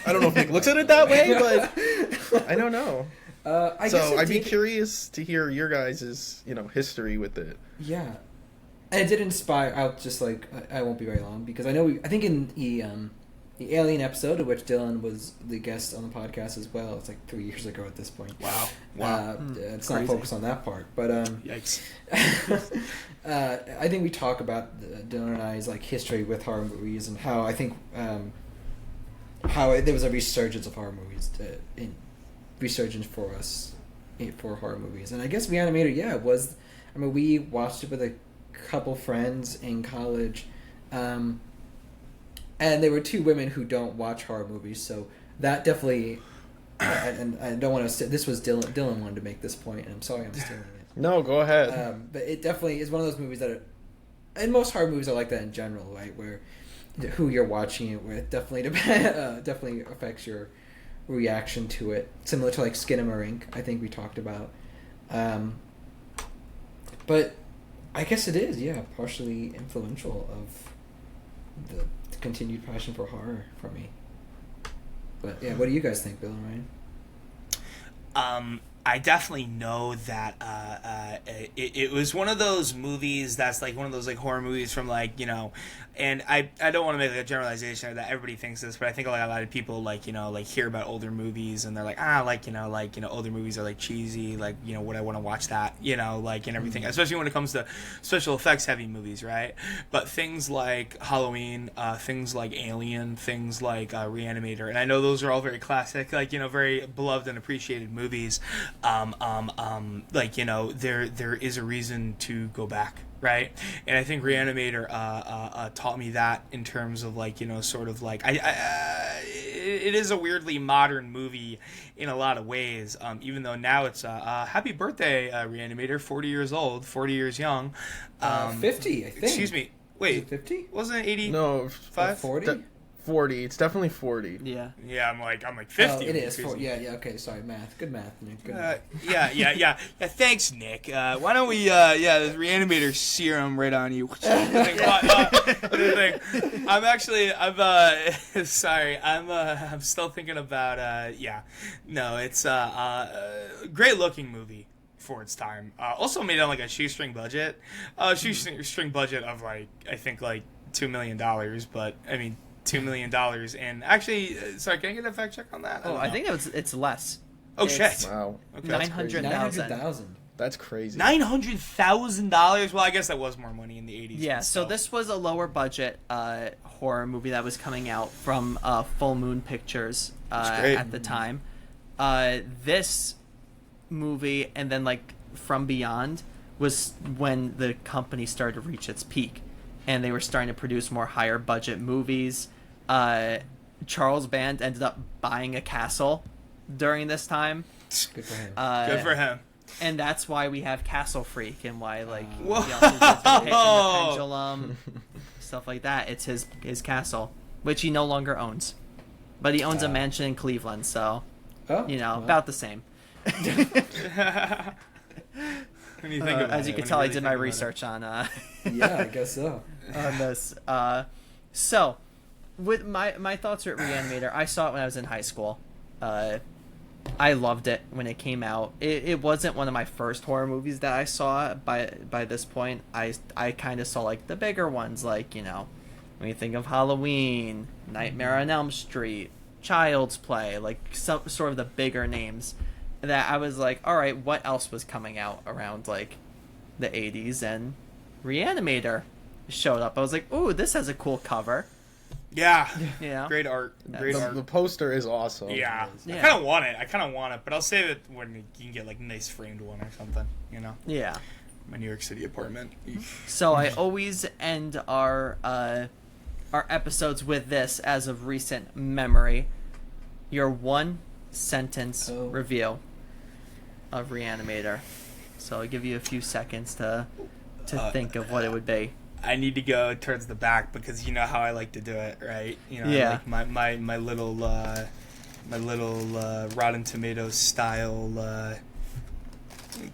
I don't know if Nick looks at it that way, but I don't know. I'd be curious to hear your guys' history with it. Yeah, and it did inspire. I won't be very long, because I think in the Alien episode, of which Dylan was the guest on the podcast as well. It's like 3 years ago at this point. Wow. It's not focused on that part, but Yikes. I think we talk about Dylan and I's history with horror movies, and how I think how there was a resurgence of horror movies, for us for horror movies, and I guess Re-Animator, it was. I mean, we watched it with a couple friends in college. And there were two women who don't watch horror movies, so that definitely. And I don't want to. This was Dylan. Dylan wanted to make this point, and I'm sorry I'm stealing it. No, go ahead. But it definitely is one of those movies and most horror movies are like that in general, right? Where who you're watching it with definitely affects your reaction to it. Similar to Skinamarink, I think we talked about. But I guess it is, partially influential of the continued passion for horror for me. But what do you guys think, Bill and Ryan? I definitely know that it was one of those movies that's one of those horror movies from and I don't want to make a generalization that everybody thinks this, but I think a lot of people hear about older movies and they're older movies are cheesy, would I want to watch that, and everything, especially when it comes to special effects heavy movies, right? But things like Halloween, things like Alien, things like Re-Animator, and I know those are all very classic, very beloved and appreciated movies. There is a reason to go back, right? And I think Re-Animator taught me that in terms of it is a weirdly modern movie in a lot of ways, even though now it's happy birthday, Re-Animator, 40 years old, 40 years young. 50, I think. Excuse me. Wait, 50? wasn't it 80? No, 5? 40? 40. It's definitely 40. Yeah. Yeah, I'm like 50. Oh, it is. Yeah, okay, sorry, math. Good math, Nick. Good math. Yeah. Thanks, Nick. Why don't we, this Re-Animator serum right on you. I'm still thinking about, it's a great looking movie for its time. Also made on like a shoestring budget. Shoestring budget of like, I think like $2 million, but I mean, $2 million. And actually, sorry, can I get a fact check on that? I think it's less. Oh, shit. Wow. Okay. 900,000. That's crazy. $900,000. Well, I guess that was more money in the 80s. Yeah, so this was a lower budget horror movie that was coming out from Full Moon Pictures at the time. This movie and then like From Beyond was when the company started to reach its peak, and they were starting to produce more higher budget movies. Charles Band ended up buying a castle during this time. Good for him. Good for him. And that's why we have Castle Freak and why like he Whoa. also did the Pit and the Pendulum, stuff like that. It's his castle, which he no longer owns, but he owns a mansion in Cleveland, so about the same. When you think about as you can tell, I did my research on Yeah, I guess so. on this. So, with my thoughts are at Re-Animator. I saw it when I was in high school. I loved it when it came out. It wasn't one of my first horror movies that I saw. By this point, I kind of saw like the bigger ones, like when you think of Halloween, Nightmare on Elm Street, Child's Play, like some sort of the bigger names. That I was like, all right, what else was coming out around like the 80s? And Re-Animator showed up. I was like, ooh, this has a cool cover. Yeah. Yeah. Great art. The poster is awesome. Yeah. Yeah. I kind of want it, but I'll save it when you can get like a nice framed one or something, Yeah. My New York City apartment. So I always end our episodes with this as of recent memory. Your one sentence review of Re-Animator. So I'll give you a few seconds to think of what it would be. I need to go towards the back because you know how I like to do it, right? Yeah. Like my little Rotten Tomatoes style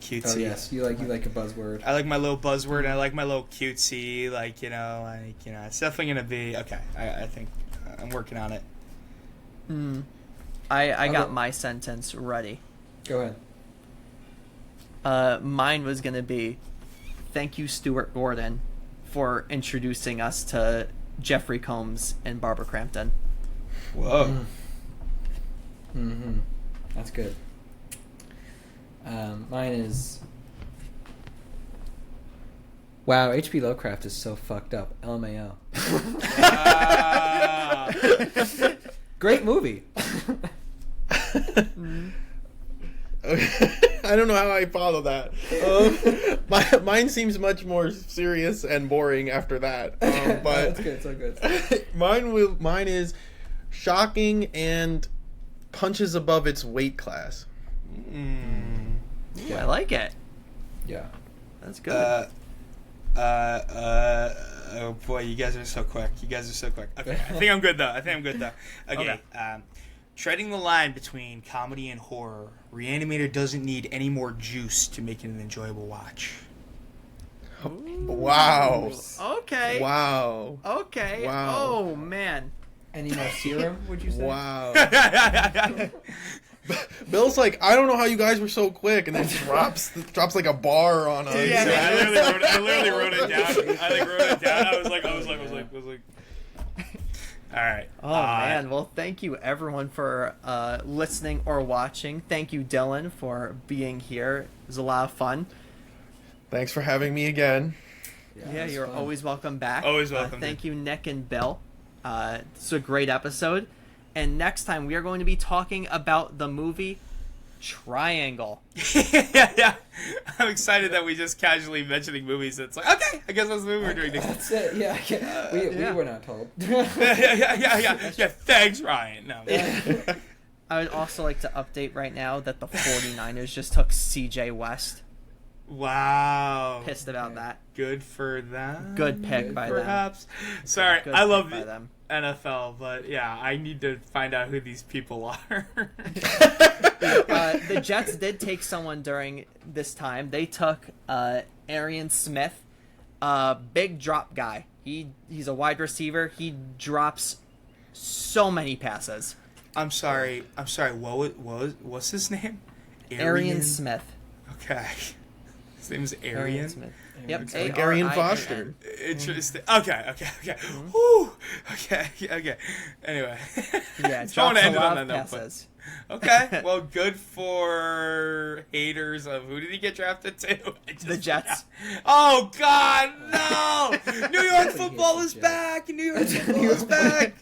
cutesy. Oh yes, you like a buzzword. I like my little buzzword. And I like my little cutesy. It's definitely gonna be okay. I think I'm working on it. I got my sentence ready. Go ahead. Mine was gonna be, thank you, Stuart Gordon, for introducing us to Jeffrey Combs and Barbara Crampton. Whoa. Mm-hmm. That's good. Mine is, wow, H.P. Lovecraft is so fucked up. LMAO. Great movie. Okay. I don't know how I follow that. Mine seems much more serious and boring after that. But that's good. So good. Mine is shocking and punches above its weight class. I like it. Yeah. That's good. Oh boy, you guys are so quick. Okay, I think I'm good though. Okay. Treading the line between comedy and horror, Re-Animator doesn't need any more juice to make it an enjoyable watch. Wow. Okay. Wow. Okay. Wow. Oh man. Any more serum, would you say? Wow. Bill's like, I don't know how you guys were so quick, and then drops like a bar on us. Yeah, I literally wrote it down. I was like. All right. Oh man. Well, thank you everyone for listening or watching. Thank you, Dylan, for being here. It was a lot of fun. Thanks for having me again. Yeah, you're fun. always welcome back. Always welcome. Thank you, Nick and Bill. This is a great episode. And next time we are going to be talking about the movie Triangle. Yeah. I'm excited that we just casually mentioning movies. It's like, okay, I guess that's the movie we're doing next. That's it. Yeah. We were not told. Yeah. Thanks, Ryan. No. I would also like to update right now that the 49ers just took CJ West. Wow. Pissed about that. Good for them. Good pick by them. Perhaps. Sorry, Good I pick love by it. them. NFL, but yeah, I need to find out who these people are. The Jets did take someone during this time. They took Arian Smith, big drop guy. He's a wide receiver. He drops so many passes. I'm sorry. What's his name? Arian Smith. Okay. His name is Arian. Smith. Yep. Like Arian A-R-I-A-N. Foster. Interesting. Okay. Whew. Okay. Anyway. Yeah, Don't wanna drops a end it lot on of that note, but- passes. Okay. Well, good for haters of who did he get drafted to? The Jets. Oh God, no! New York football is back. New York football is back.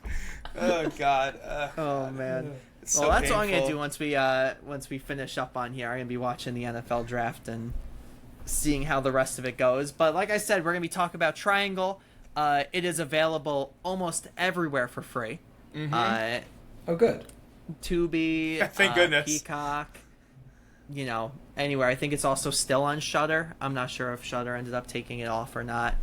Oh God. Oh man. It's Well, so that's what I'm gonna painful. do once we finish up on here. I'm gonna be watching the NFL draft and seeing how the rest of it goes. But like I said, we're gonna be talking about Triangle. It is available almost everywhere for free. Mm-hmm. Oh, good. Tubi, Thank goodness. Peacock, anywhere. I think it's also still on Shudder. I'm not sure if Shudder ended up taking it off or not.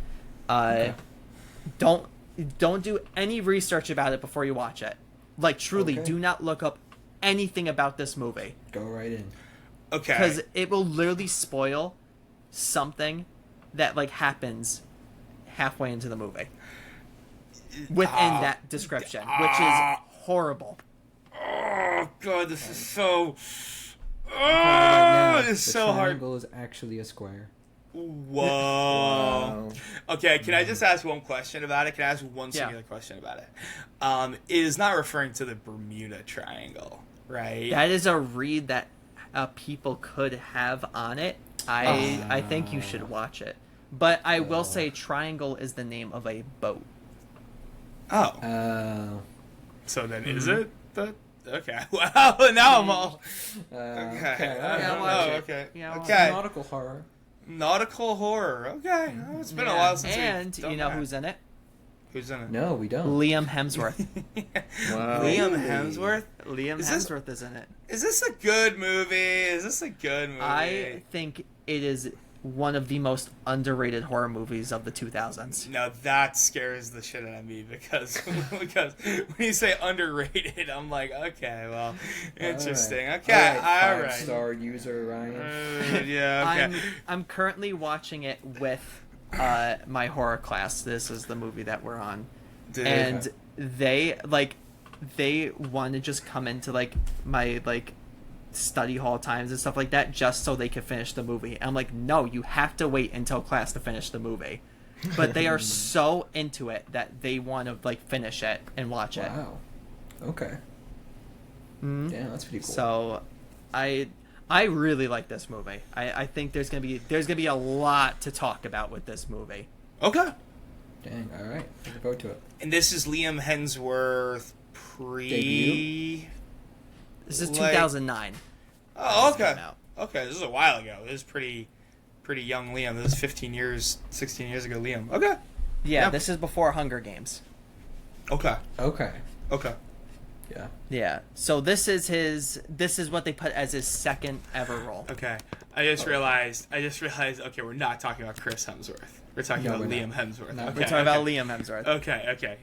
Don't do any research about it before you watch it. Like, truly, Okay. do not look up anything about this movie. Go right in. Okay. Because it will literally spoil something that, like, happens halfway into the movie. Within that description, which is horrible. Oh God, this is so. Right now, Oh, it's the so hard. triangle is actually a square. Whoa. Wow. Okay, can I just ask one question about it? Can I ask one singular question about it? It is not referring to the Bermuda Triangle, right? That is a read that people could have on it. I think you should watch it. But I will say Triangle is the name of a boat. Oh. So then is it the... Okay. Well, now I'm all... Okay. Yeah, watch it. Okay. Yeah, watch Okay. Nautical horror. Nautical horror. Okay. Oh, it's been a while since And we've done you know that. who's in it? Who's in it? No, we don't. Liam Hemsworth. Wow. Liam Hemsworth? Liam Is this- Hemsworth is in it. Is this a good movie? I think it is one of the most underrated horror movies of the 2000s. No, that scares the shit out of me because when you say underrated, I'm like, okay, well, interesting. Okay, all right. 5-star user Ryan. Yeah, okay. I'm currently watching it with my horror class. This is the movie that we're on. Dude. And they want to just come into my study hall times and stuff like that just so they can finish the movie. I'm like, no, you have to wait until class to finish the movie. But they are so into it that they want to finish it and watch it. Wow. Okay. Mhm. Damn, that's pretty cool. So I really like this movie. I think there's gonna be a lot to talk about with this movie. Okay. Dang, alright. Looking forward to it. And this is Liam Hemsworth Debut? This is Like- 2009. Oh, This okay. came out. Okay, this is a while ago. This is pretty young Liam. This is 16 years ago Liam. Okay. Yeah, Yeah. this is before Hunger Games. Okay. Okay. Okay. Yeah. Yeah. So this is what they put as his second ever role. Okay. I just realized, okay, we're not talking about Chris Hemsworth. We're talking No, about we're Liam not. Hemsworth. No, okay. We're talking about Liam Hemsworth. Okay.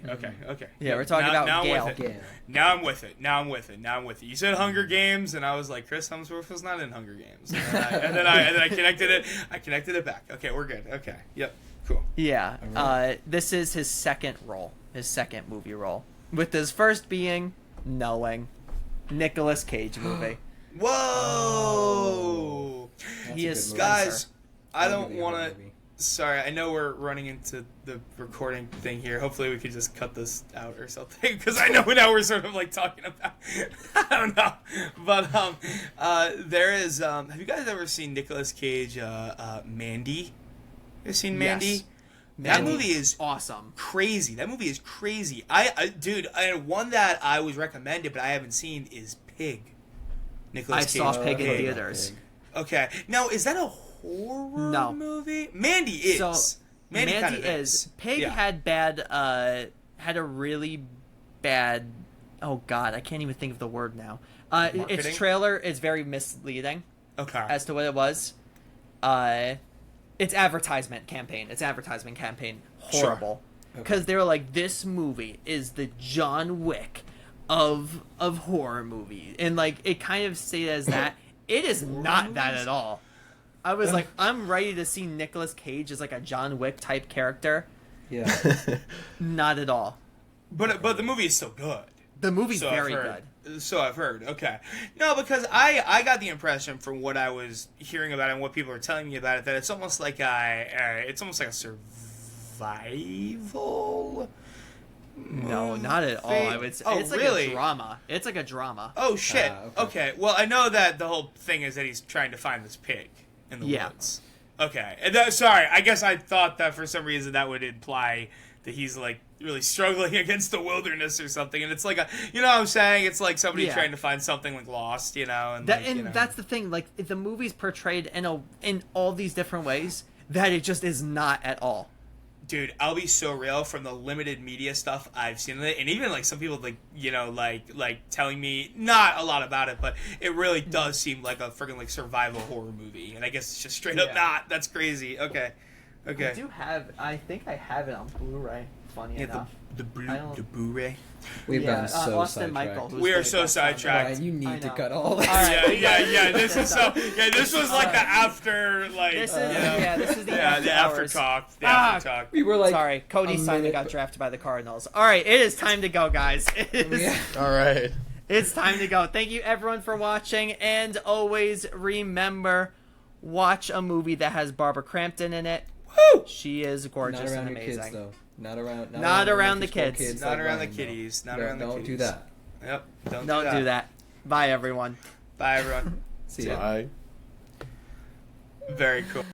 Yeah, we're talking Now- about now I'm Gale. with it. Yeah. Now I'm with it. You said Hunger Games, and I was like, Chris Hemsworth was not in Hunger Games, and then I connected it. I connected it back. Okay, we're good. Okay, yep, cool. Yeah. Alright. This is his second role, his second movie role, with his first being Knowing, Nicolas Cage movie. Whoa, That's He a is good movie. guys, I That'll don't be a want horror to. movie. Sorry, I know we're running into the recording thing here. Hopefully, we could just cut this out or something because I know now we're sort of talking about. I don't know, but there is. Have you guys ever seen Nicolas Cage? Mandy. You seen Mandy? Yes. That Mandy. movie is Awesome. crazy. That movie is crazy. Dude, one that I was recommended but I haven't seen is Pig. Nicolas I Cage. saw Pig in Pig. theaters. Okay, now is that a horror No. movie? Mandy is. So Mandy, Mandy kind of is. Pig Yeah. had a really bad. Oh God, I can't even think of the word now. Marketing? Its trailer is very misleading Okay. as to what it was. Its advertisement campaign. Horrible. because they were like, this movie is the John Wick of horror movie, and like it kind of stated as that. It is not that at all. I was like, I'm ready to see Nicolas Cage as like a John Wick type character. Yeah. Not at all. But the movie is so good. The movie's So very I've good. heard. So I've heard. Okay. No, because I got the impression from what I was hearing about it and what people are telling me about it that it's almost like a survival. No, not at all. I would say it's like really? a drama. It's like a drama. Oh shit. Okay. Okay. Well, I know that the whole thing is that he's trying to find this pig in the Yeah. woods. Okay. And sorry, I guess I thought that for some reason that would imply that he's like really struggling against the wilderness or something, and it's like you know what I'm saying? It's like somebody Yeah. trying to find something like lost, you know? And, That, like, and you know. that's the thing. Like the movie's portrayed in all these different ways that it just is not at all. Dude, I'll be so real from the limited media stuff I've seen of it, and even like some people like telling me not a lot about it, but it really does seem like a freaking like survival horror movie, and I guess it's just straight up not. That's crazy. Okay. I think I have it on Blu-ray. Funny enough. The I don't- Blu-ray. We've Yeah, been so Austin Michael. sidetracked. who's We are great, so that's on sidetracked. Ryan, you I need to know. cut all that. All right. Yeah. This is so. Yeah, this was like the after, like. This is you know, this is the yeah, after the after hours. talk. The Ah! after talk. We were like, Sorry, Cody a Simon minute- got drafted by the Cardinals. All right, it is time to go, guys. Yeah. All right. It's time to go. Thank you, everyone, for watching, and always remember, watch a movie that has Barbara Crampton in it. Woo! She is Not gorgeous around and your amazing. kids, though. Not around the elementary school kids. Not like around the Ryan, though. kiddies. Not No, around the don't kiddies. do that. Yep. Don't Don't do that. Bye, everyone. Bye, everyone. See ya. Bye. Very cool.